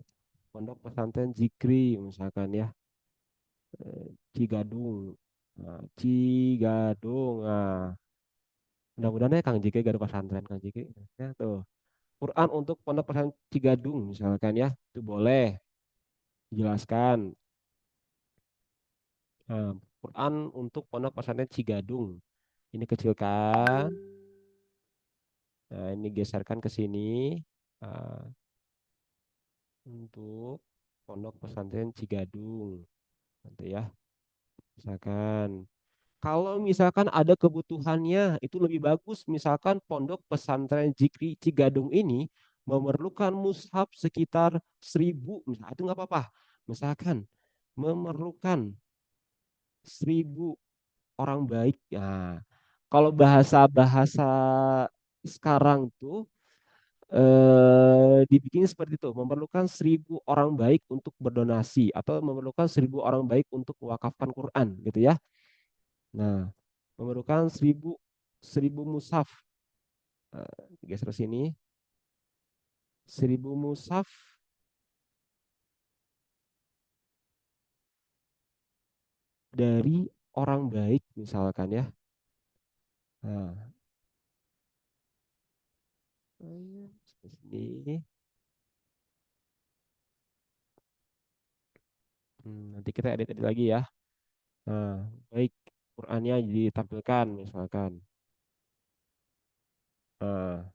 Speaker 1: pondok pesantren Zikri misalkan ya, Cigadung. Nah, Cigadung. Nah, mudah-mudahan ya Kang Jiki gak ada pesantren Kang Jiki. Ya tuh. Quran untuk pondok pesantren Cigadung misalkan ya, itu boleh dijelaskan. Nah, Quran untuk Pondok Pesantren Cigadung. Ini kecilkan. Nah, ini geserkan ke sini. Nah, untuk Pondok Pesantren Cigadung. Nanti ya, misalkan. Kalau misalkan ada kebutuhannya, itu lebih bagus. Misalkan Pondok Pesantren Jikri Cigadung ini memerlukan mushaf sekitar 1.000, misalkan itu nggak apa-apa. Misalkan memerlukan 1.000 orang baik. Nah, kalau bahasa-bahasa sekarang tuh dibikin seperti itu, memerlukan 1.000 orang baik untuk berdonasi atau memerlukan 1.000 orang baik untuk mewakafkan Quran, gitu ya. Nah, memerlukan 1.000 mushaf. Geser sini, 1.000 mushaf dari orang baik, misalkan ya. Nah, sini. Nanti kita edit-edit lagi ya. Nah, baik, Qurannya ditampilkan misalkan. Nah,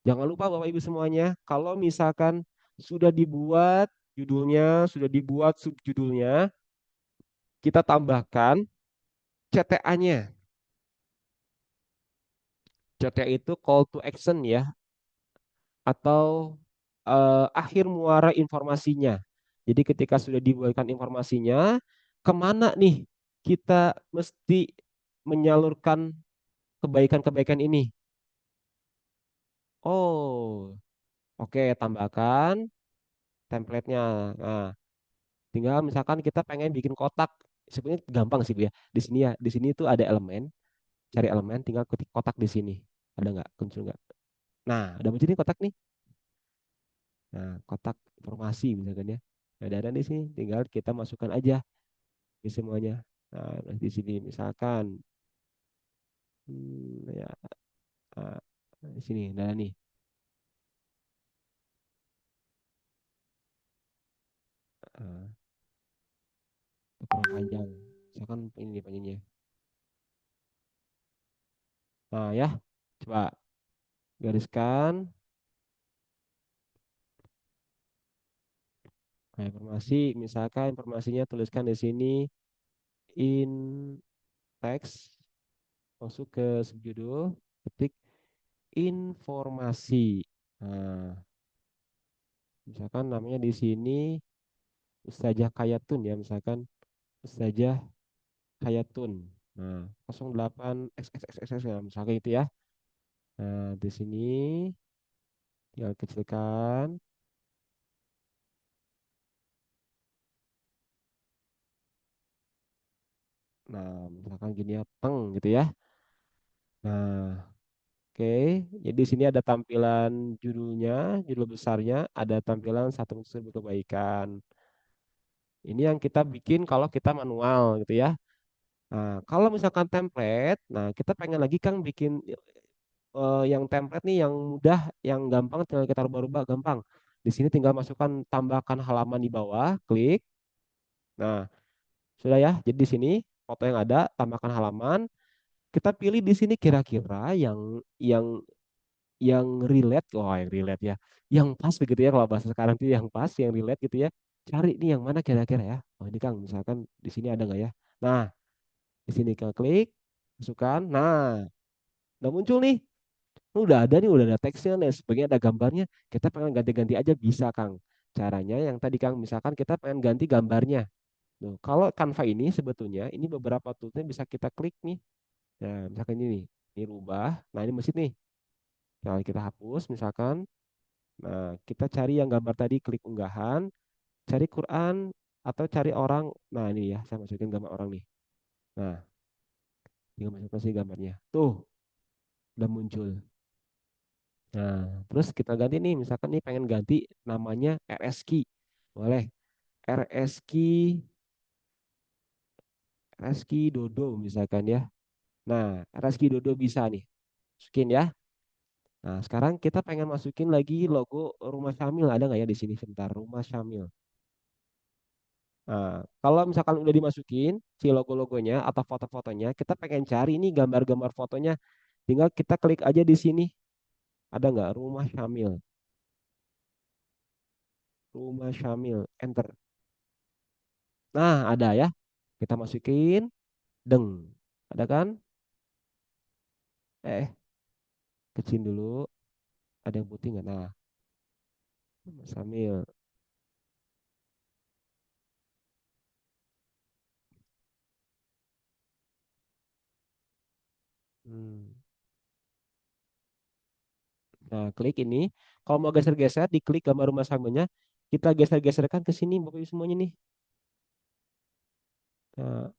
Speaker 1: jangan lupa Bapak Ibu semuanya, kalau misalkan sudah dibuat judulnya, sudah dibuat subjudulnya, kita tambahkan CTA-nya. CTA itu call to action ya, atau akhir muara informasinya. Jadi ketika sudah dibuatkan informasinya, kemana nih kita mesti menyalurkan kebaikan-kebaikan ini? Oh, oke, tambahkan template-nya. Nah, tinggal misalkan kita pengen bikin kotak, sebenarnya gampang sih Bu ya. Di sini ya, di sini tuh ada elemen, cari elemen, tinggal ketik kotak di sini. Ada nggak? Muncul nggak? Nah, udah muncul nih kotak nih. Nah, kotak informasi misalkan ya. Nah, ada di sini, tinggal kita masukkan aja di semuanya. Nah, di sini misalkan, ya, ah, di sini, nah nih, ah, kurang panjang. Misalkan ini panjangnya. Nah, ya, coba gariskan. Nah, informasi, misalkan informasinya tuliskan di sini in text, masuk ke subjudul, ketik informasi. Nah, misalkan namanya di sini Ustazah Kayatun ya, misalkan Ustazah Kayatun. Nah, 08 XXXX ya, misalkan itu ya. Nah, di sini tinggal kecilkan. Nah, misalkan gini ya, teng gitu ya. Nah, oke. Jadi di sini ada tampilan judulnya, judul besarnya, ada tampilan satu unsur kebaikan. Ini yang kita bikin kalau kita manual gitu ya. Nah, kalau misalkan template, nah kita pengen lagi kan bikin yang template nih yang mudah, yang gampang, tinggal kita rubah-rubah gampang. Di sini tinggal masukkan, tambahkan halaman di bawah, klik. Nah, sudah ya. Jadi di sini foto yang ada, tambahkan halaman. Kita pilih di sini kira-kira yang relate, oh yang relate ya, yang pas begitu ya, kalau bahasa sekarang itu yang pas, yang relate gitu ya. Cari nih yang mana kira-kira ya. Oh ini Kang, misalkan di sini ada nggak ya? Nah, di sini Kang klik, masukkan. Nah, udah muncul nih. Udah ada nih, udah ada teksnya nih, sebagainya ada gambarnya. Kita pengen ganti-ganti aja bisa Kang. Caranya yang tadi Kang, misalkan kita pengen ganti gambarnya. Tuh, kalau Canva ini sebetulnya ini beberapa toolsnya bisa kita klik nih. Nah, misalkan ini rubah. Nah, ini mesin nih. Nah, kita hapus misalkan. Nah, kita cari yang gambar tadi, klik unggahan, cari Quran atau cari orang. Nah, ini ya, saya masukin gambar orang nih. Nah, tinggal masukkan sih gambarnya. Tuh, udah muncul. Nah, terus kita ganti nih, misalkan nih pengen ganti namanya RSKI. Boleh. RSKI, RSKI Dodo misalkan ya. Nah, RSKI Dodo bisa nih. Masukin ya. Nah, sekarang kita pengen masukin lagi logo Rumah Syamil. Ada nggak ya di sini? Sebentar, Rumah Syamil. Nah, kalau misalkan udah dimasukin si logo-logonya atau foto-fotonya, kita pengen cari nih gambar-gambar fotonya, tinggal kita klik aja di sini. Ada nggak rumah Syamil? Rumah Syamil, enter. Nah, ada ya. Kita masukin, deng. Ada kan? Kecil dulu. Ada yang putih nggak? Nah, rumah Syamil. Hmm. Nah, klik ini. Kalau mau geser-geser, diklik gambar rumah Syamilnya. Kita geser-geserkan ke sini, Bapak Ibu semuanya nih. Nah,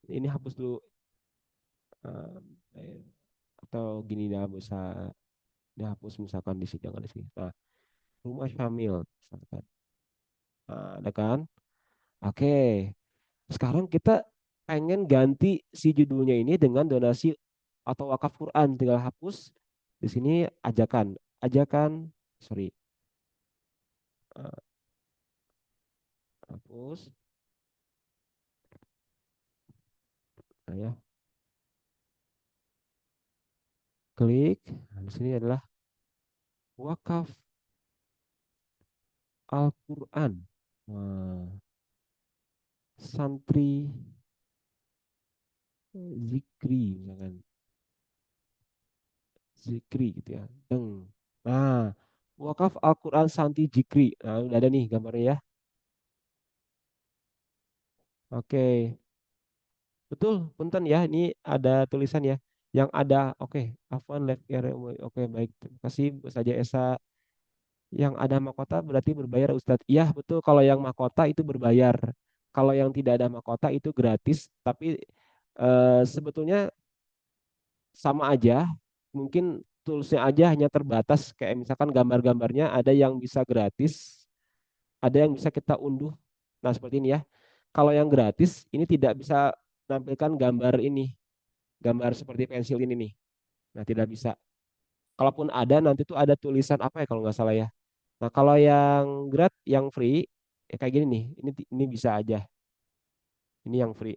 Speaker 1: ini hapus dulu. Eh, atau gini dah, bisa dihapus misalkan di sini, jangan di sini. Nah, rumah Syamil. Misalkan. Nah, ada kan? Oke. Sekarang kita pengen ganti si judulnya ini dengan donasi atau wakaf Quran. Tinggal hapus. Di sini ajakan. Ajakan, sorry. Eh, hapus. Nah, ya. Klik. Nah, di sini adalah wakaf Al-Quran. Nah, santri zikri. Misalkan. Zikri gitu ya. Nah, wakaf Al-Quran Santri Zikri. Nah, udah ada nih gambarnya ya. Oke, betul, punten ya. Ini ada tulisan ya. Yang ada, oke, Afwan left area. Oke, baik. Terima kasih Bu Saja Esa. Yang ada mahkota berarti berbayar Ustadz. Iya, betul. Kalau yang mahkota itu berbayar. Kalau yang tidak ada mahkota itu gratis. Tapi sebetulnya sama aja. Mungkin toolsnya aja hanya terbatas. Kayak misalkan gambar-gambarnya ada yang bisa gratis, ada yang bisa kita unduh. Nah, seperti ini ya. Kalau yang gratis, ini tidak bisa menampilkan gambar ini, gambar seperti pensil ini nih. Nah, tidak bisa. Kalaupun ada, nanti tuh ada tulisan apa ya kalau nggak salah ya. Nah, kalau yang yang free, ya kayak gini nih. Ini bisa aja. Ini yang free.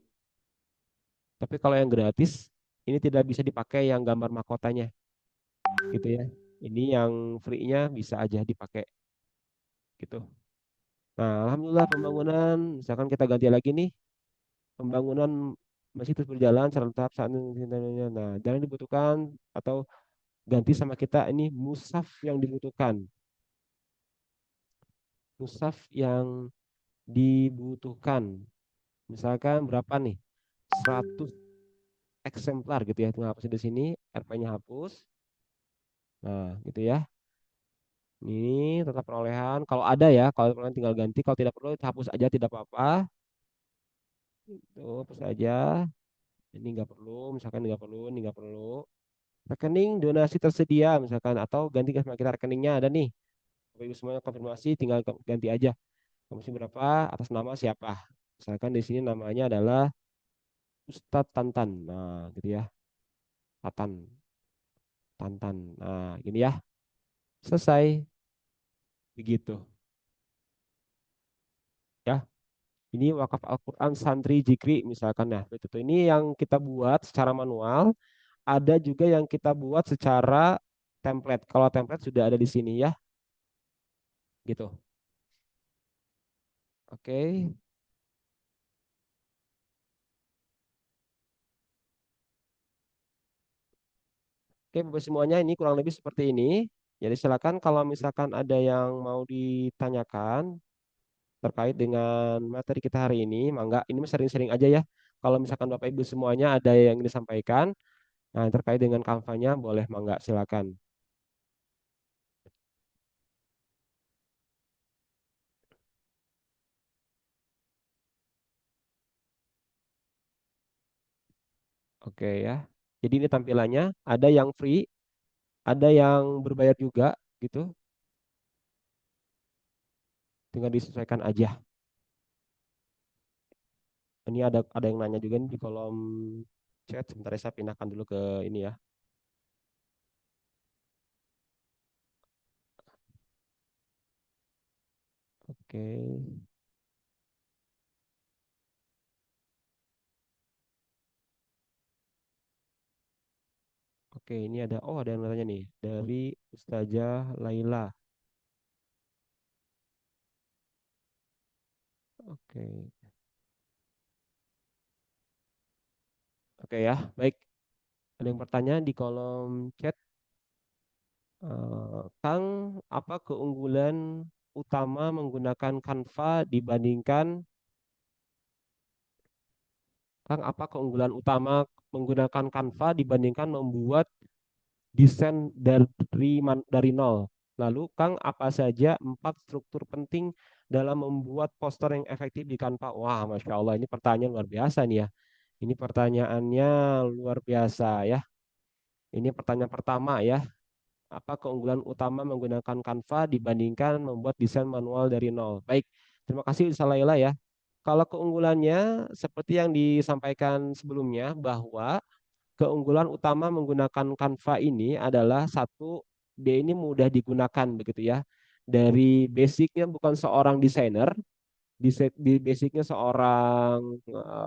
Speaker 1: Tapi kalau yang gratis, ini tidak bisa dipakai yang gambar mahkotanya, gitu ya. Ini yang free-nya bisa aja dipakai, gitu. Nah, alhamdulillah pembangunan, misalkan kita ganti lagi nih, pembangunan masih terus berjalan secara tahap saat ini. Nah, jangan dibutuhkan atau ganti sama kita ini musaf yang dibutuhkan. Musaf yang dibutuhkan. Misalkan berapa nih? 100 eksemplar gitu ya. Tinggal hapus di sini, RP-nya hapus. Nah, gitu ya. Ini tetap perolehan. Kalau ada ya, kalau perolehan tinggal ganti. Kalau tidak perlu, hapus aja tidak apa-apa. Tuh, hapus aja. Ini nggak perlu, misalkan nggak perlu, ini nggak perlu. Rekening donasi tersedia misalkan atau ganti sama kita rekeningnya ada nih. Bapak Ibu semuanya konfirmasi tinggal ganti aja. Komisi berapa atas nama siapa. Misalkan di sini namanya adalah Ustadz Tantan. Nah, gitu ya. Tatan, Tantan. Nah, gini ya. Selesai begitu. Ya. Ini wakaf Al-Quran santri Jikri misalkan ya. Itu tuh. Ini yang kita buat secara manual, ada juga yang kita buat secara template. Kalau template sudah ada di sini ya, gitu. Oke. Oke, Bapak semuanya ini kurang lebih seperti ini. Jadi silakan kalau misalkan ada yang mau ditanyakan terkait dengan materi kita hari ini, mangga ini mah sering-sering aja ya. Kalau misalkan Bapak Ibu semuanya ada yang disampaikan, nah terkait dengan kampanye boleh mangga silakan. Oke ya. Jadi ini tampilannya ada yang free, ada yang berbayar juga gitu. Tinggal disesuaikan aja. Ini ada yang nanya juga nih di kolom chat. Sebentar ya, saya pindahkan dulu ke ini ya. Oke. Oke, ini ada yang nanya nih dari Ustazah Laila. Oke. Oke ya, baik. Ada yang bertanya di kolom chat. Kang, apa keunggulan utama menggunakan Canva dibandingkan Kang, apa keunggulan utama menggunakan Canva dibandingkan membuat desain dari nol? Lalu, Kang, apa saja 4 struktur penting dalam membuat poster yang efektif di Canva? Wah, Masya Allah, ini pertanyaan luar biasa nih ya. Ini pertanyaannya luar biasa ya. Ini pertanyaan pertama ya. Apa keunggulan utama menggunakan Canva dibandingkan membuat desain manual dari nol? Baik, terima kasih Salaila ya. Kalau keunggulannya seperti yang disampaikan sebelumnya bahwa keunggulan utama menggunakan Canva ini adalah satu, dia ini mudah digunakan begitu ya. Dari basicnya bukan seorang desainer, di basicnya seorang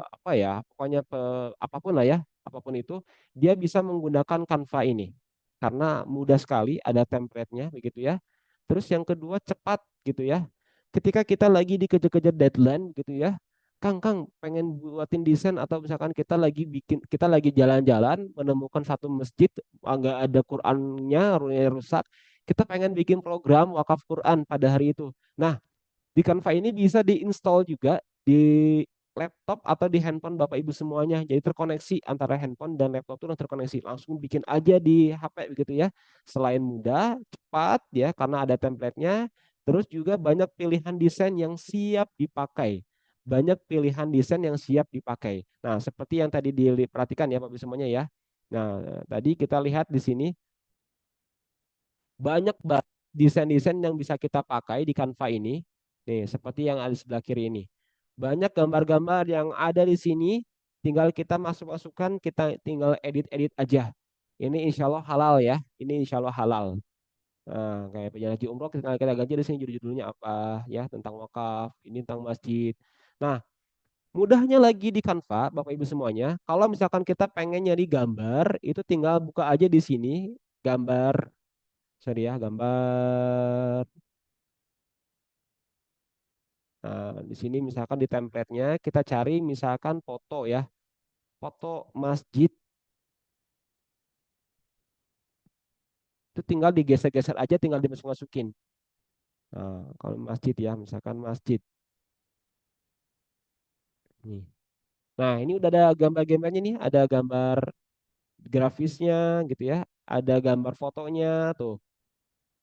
Speaker 1: apa ya, pokoknya apapun lah ya, apapun itu, dia bisa menggunakan Canva ini karena mudah sekali, ada template-nya begitu ya. Terus yang kedua cepat gitu ya. Ketika kita lagi dikejar-kejar deadline gitu ya, Kang pengen buatin desain atau misalkan kita lagi jalan-jalan menemukan satu masjid nggak ada Qurannya, rusak, kita pengen bikin program wakaf Quran pada hari itu. Nah, di Canva ini bisa diinstal juga di laptop atau di handphone Bapak Ibu semuanya. Jadi terkoneksi antara handphone dan laptop itu udah terkoneksi. Langsung bikin aja di HP begitu ya. Selain mudah, cepat ya karena ada template-nya. Terus juga banyak pilihan desain yang siap dipakai. Banyak pilihan desain yang siap dipakai. Nah, seperti yang tadi diperhatikan ya Bapak Ibu semuanya ya. Nah, tadi kita lihat di sini banyak banget desain-desain yang bisa kita pakai di Canva ini. Nih, seperti yang ada di sebelah kiri ini. Banyak gambar-gambar yang ada di sini, tinggal kita masuk-masukkan, kita tinggal edit-edit aja. Ini insya Allah halal ya. Ini insya Allah halal. Nah, kayak perjalanan haji umroh kita ganti di sini judul-judulnya apa ya, tentang wakaf, ini tentang masjid. Nah, mudahnya lagi di Canva, Bapak Ibu semuanya, kalau misalkan kita pengen nyari gambar, itu tinggal buka aja di sini gambar. Sorry ya, gambar. Nah, di sini misalkan di template-nya kita cari misalkan foto ya, foto masjid itu tinggal digeser-geser aja, tinggal dimasukin. Nah, kalau masjid ya, misalkan masjid. Nih. Nah, ini udah ada gambar-gambarnya nih, ada gambar grafisnya gitu ya, ada gambar fotonya tuh,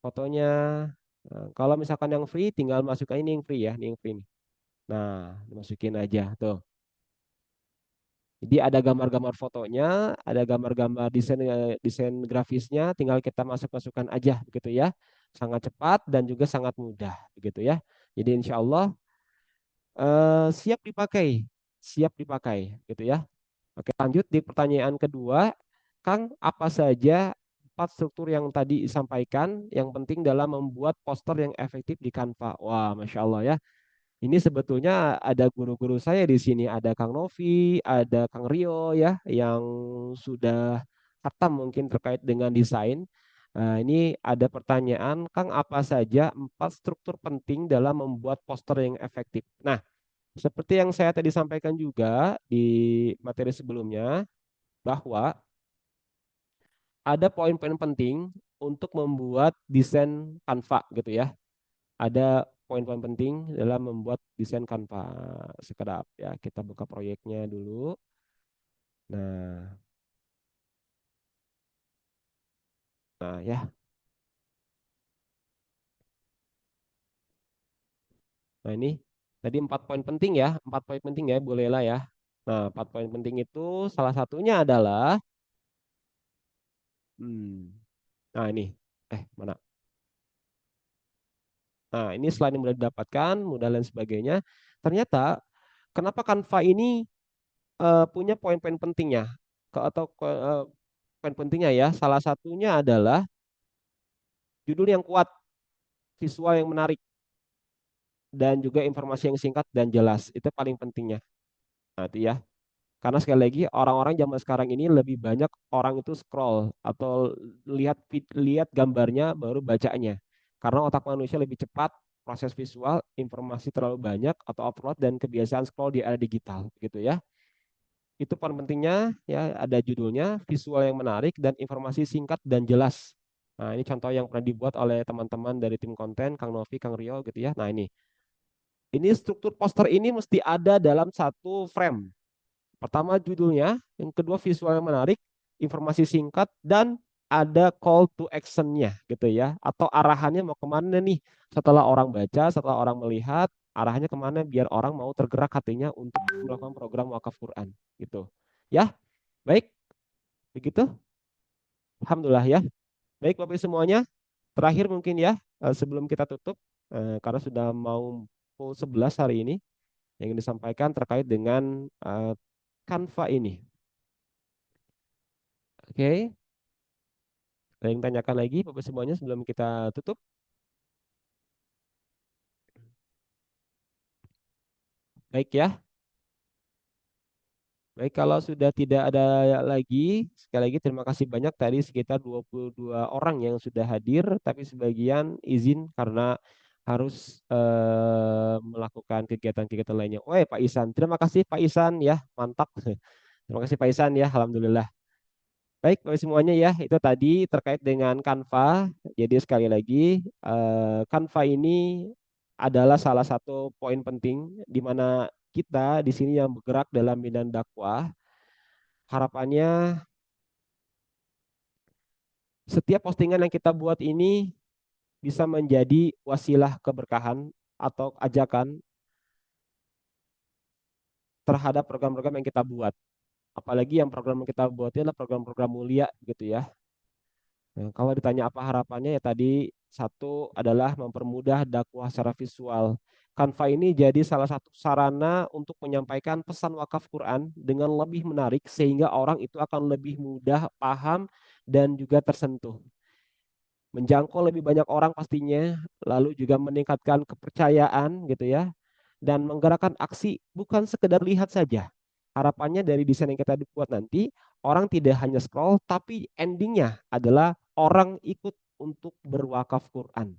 Speaker 1: fotonya. Nah, kalau misalkan yang free, tinggal masukkan ini yang free ya, ini yang free nih. Nah, dimasukin aja tuh. Jadi ada gambar-gambar fotonya, ada gambar-gambar desain grafisnya, tinggal kita masuk-masukkan aja begitu ya. Sangat cepat dan juga sangat mudah begitu ya. Jadi insya Allah siap dipakai, siap dipakai gitu ya. Oke, lanjut di pertanyaan kedua, Kang, apa saja 4 struktur yang tadi disampaikan yang penting dalam membuat poster yang efektif di Canva? Wah, Masya Allah ya. Ini sebetulnya ada guru-guru saya di sini, ada Kang Novi, ada Kang Rio ya, yang sudah hatam mungkin terkait dengan desain. Nah, ini ada pertanyaan, Kang, apa saja 4 struktur penting dalam membuat poster yang efektif? Nah, seperti yang saya tadi sampaikan juga di materi sebelumnya, bahwa ada poin-poin penting untuk membuat desain Canva gitu ya. Ada poin-poin penting dalam membuat desain Canva. Sekedap ya, kita buka proyeknya dulu. Nah, nah ya. Nah ini tadi 4 poin penting ya, 4 poin penting ya, bolehlah ya. Nah, 4 poin penting itu salah satunya adalah, hmm, nah ini, mana? Nah, ini selain mudah didapatkan, mudah dan sebagainya, ternyata kenapa Canva ini punya poin-poin pentingnya? Poin pentingnya ya, salah satunya adalah judul yang kuat, visual yang menarik, dan juga informasi yang singkat dan jelas. Itu paling pentingnya. Nah, itu ya. Karena sekali lagi orang-orang zaman sekarang ini lebih banyak orang itu scroll atau lihat gambarnya baru bacanya. Karena otak manusia lebih cepat proses visual, informasi terlalu banyak atau upload dan kebiasaan scroll di era digital gitu ya. Itu paling pentingnya ya ada judulnya, visual yang menarik dan informasi singkat dan jelas. Nah, ini contoh yang pernah dibuat oleh teman-teman dari tim konten, Kang Novi, Kang Rio gitu ya. Nah, ini struktur poster ini mesti ada dalam satu frame. Pertama judulnya, yang kedua visual yang menarik, informasi singkat, dan ada call to action-nya gitu ya. Atau arahannya mau kemana nih setelah orang baca, setelah orang melihat, arahannya kemana biar orang mau tergerak hatinya untuk melakukan program wakaf Quran gitu. Ya, baik, begitu. Alhamdulillah ya. Baik Bapak Ibu semuanya, terakhir mungkin ya, sebelum kita tutup, karena sudah mau pukul 11 hari ini, yang ingin disampaikan terkait dengan Canva ini. Oke, ada yang tanyakan lagi Bapak semuanya sebelum kita tutup? Baik ya. Baik, kalau sudah tidak ada lagi, sekali lagi terima kasih banyak tadi sekitar 22 orang yang sudah hadir, tapi sebagian izin karena harus melakukan kegiatan-kegiatan lainnya. Oh, Pak Isan, terima kasih Pak Isan ya, mantap. Terima kasih Pak Isan ya, alhamdulillah. Baik, Bapak semuanya ya, itu tadi terkait dengan Canva. Jadi sekali lagi, Canva ini adalah salah satu poin penting di mana kita di sini yang bergerak dalam bidang dakwah, harapannya setiap postingan yang kita buat ini bisa menjadi wasilah keberkahan atau ajakan terhadap program-program yang kita buat. Apalagi yang program yang kita buat ini adalah program-program mulia gitu ya. Nah, kalau ditanya apa harapannya ya tadi satu adalah mempermudah dakwah secara visual. Canva ini jadi salah satu sarana untuk menyampaikan pesan wakaf Quran dengan lebih menarik sehingga orang itu akan lebih mudah paham dan juga tersentuh. Menjangkau lebih banyak orang pastinya, lalu juga meningkatkan kepercayaan gitu ya, dan menggerakkan aksi bukan sekedar lihat saja. Harapannya dari desain yang kita buat nanti, orang tidak hanya scroll, tapi endingnya adalah orang ikut untuk berwakaf Quran.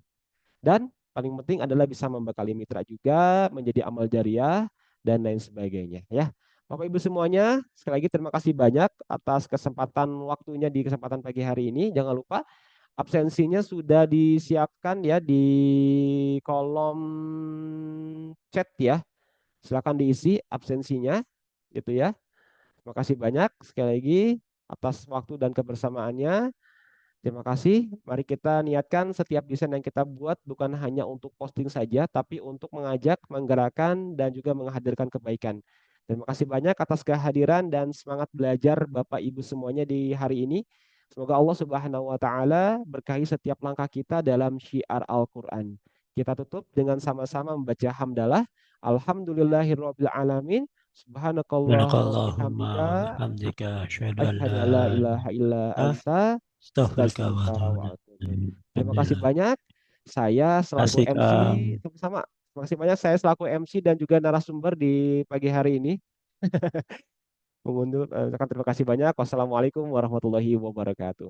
Speaker 1: Dan paling penting adalah bisa membekali mitra juga, menjadi amal jariah, dan lain sebagainya. Ya, Bapak Ibu semuanya, sekali lagi terima kasih banyak atas kesempatan waktunya di kesempatan pagi hari ini. Jangan lupa absensinya sudah disiapkan ya di kolom chat ya. Silakan diisi absensinya gitu ya. Terima kasih banyak sekali lagi atas waktu dan kebersamaannya. Terima kasih. Mari kita niatkan setiap desain yang kita buat bukan hanya untuk posting saja, tapi untuk mengajak, menggerakkan, dan juga menghadirkan kebaikan. Terima kasih banyak atas kehadiran dan semangat belajar Bapak Ibu semuanya di hari ini. Semoga Allah Subhanahu wa taala berkahi setiap langkah kita dalam syiar Al-Qur'an. Kita tutup dengan sama-sama membaca hamdalah. Alhamdulillahirabbil alamin. Subhanakallahumma
Speaker 3: Subhanakallahumma wa
Speaker 1: bihamdika
Speaker 3: bihamdika asyhadu an la
Speaker 1: asyhadu alla ilaha illa
Speaker 3: ilaha
Speaker 1: anta
Speaker 3: astaghfiruka wa
Speaker 1: astaghfiruka
Speaker 3: atubu
Speaker 1: wa
Speaker 3: ilaik.
Speaker 1: atubu ilaik. Terima kasih banyak. Saya selaku
Speaker 3: Asik,
Speaker 1: MC sama-sama. Terima kasih banyak saya selaku MC dan juga narasumber di pagi hari ini. Mengundur, terima kasih banyak. Wassalamualaikum warahmatullahi wabarakatuh.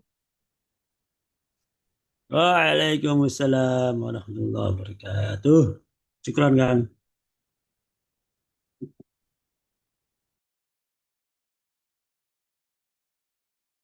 Speaker 3: Waalaikumsalam warahmatullahi wabarakatuh. Syukran, Kang.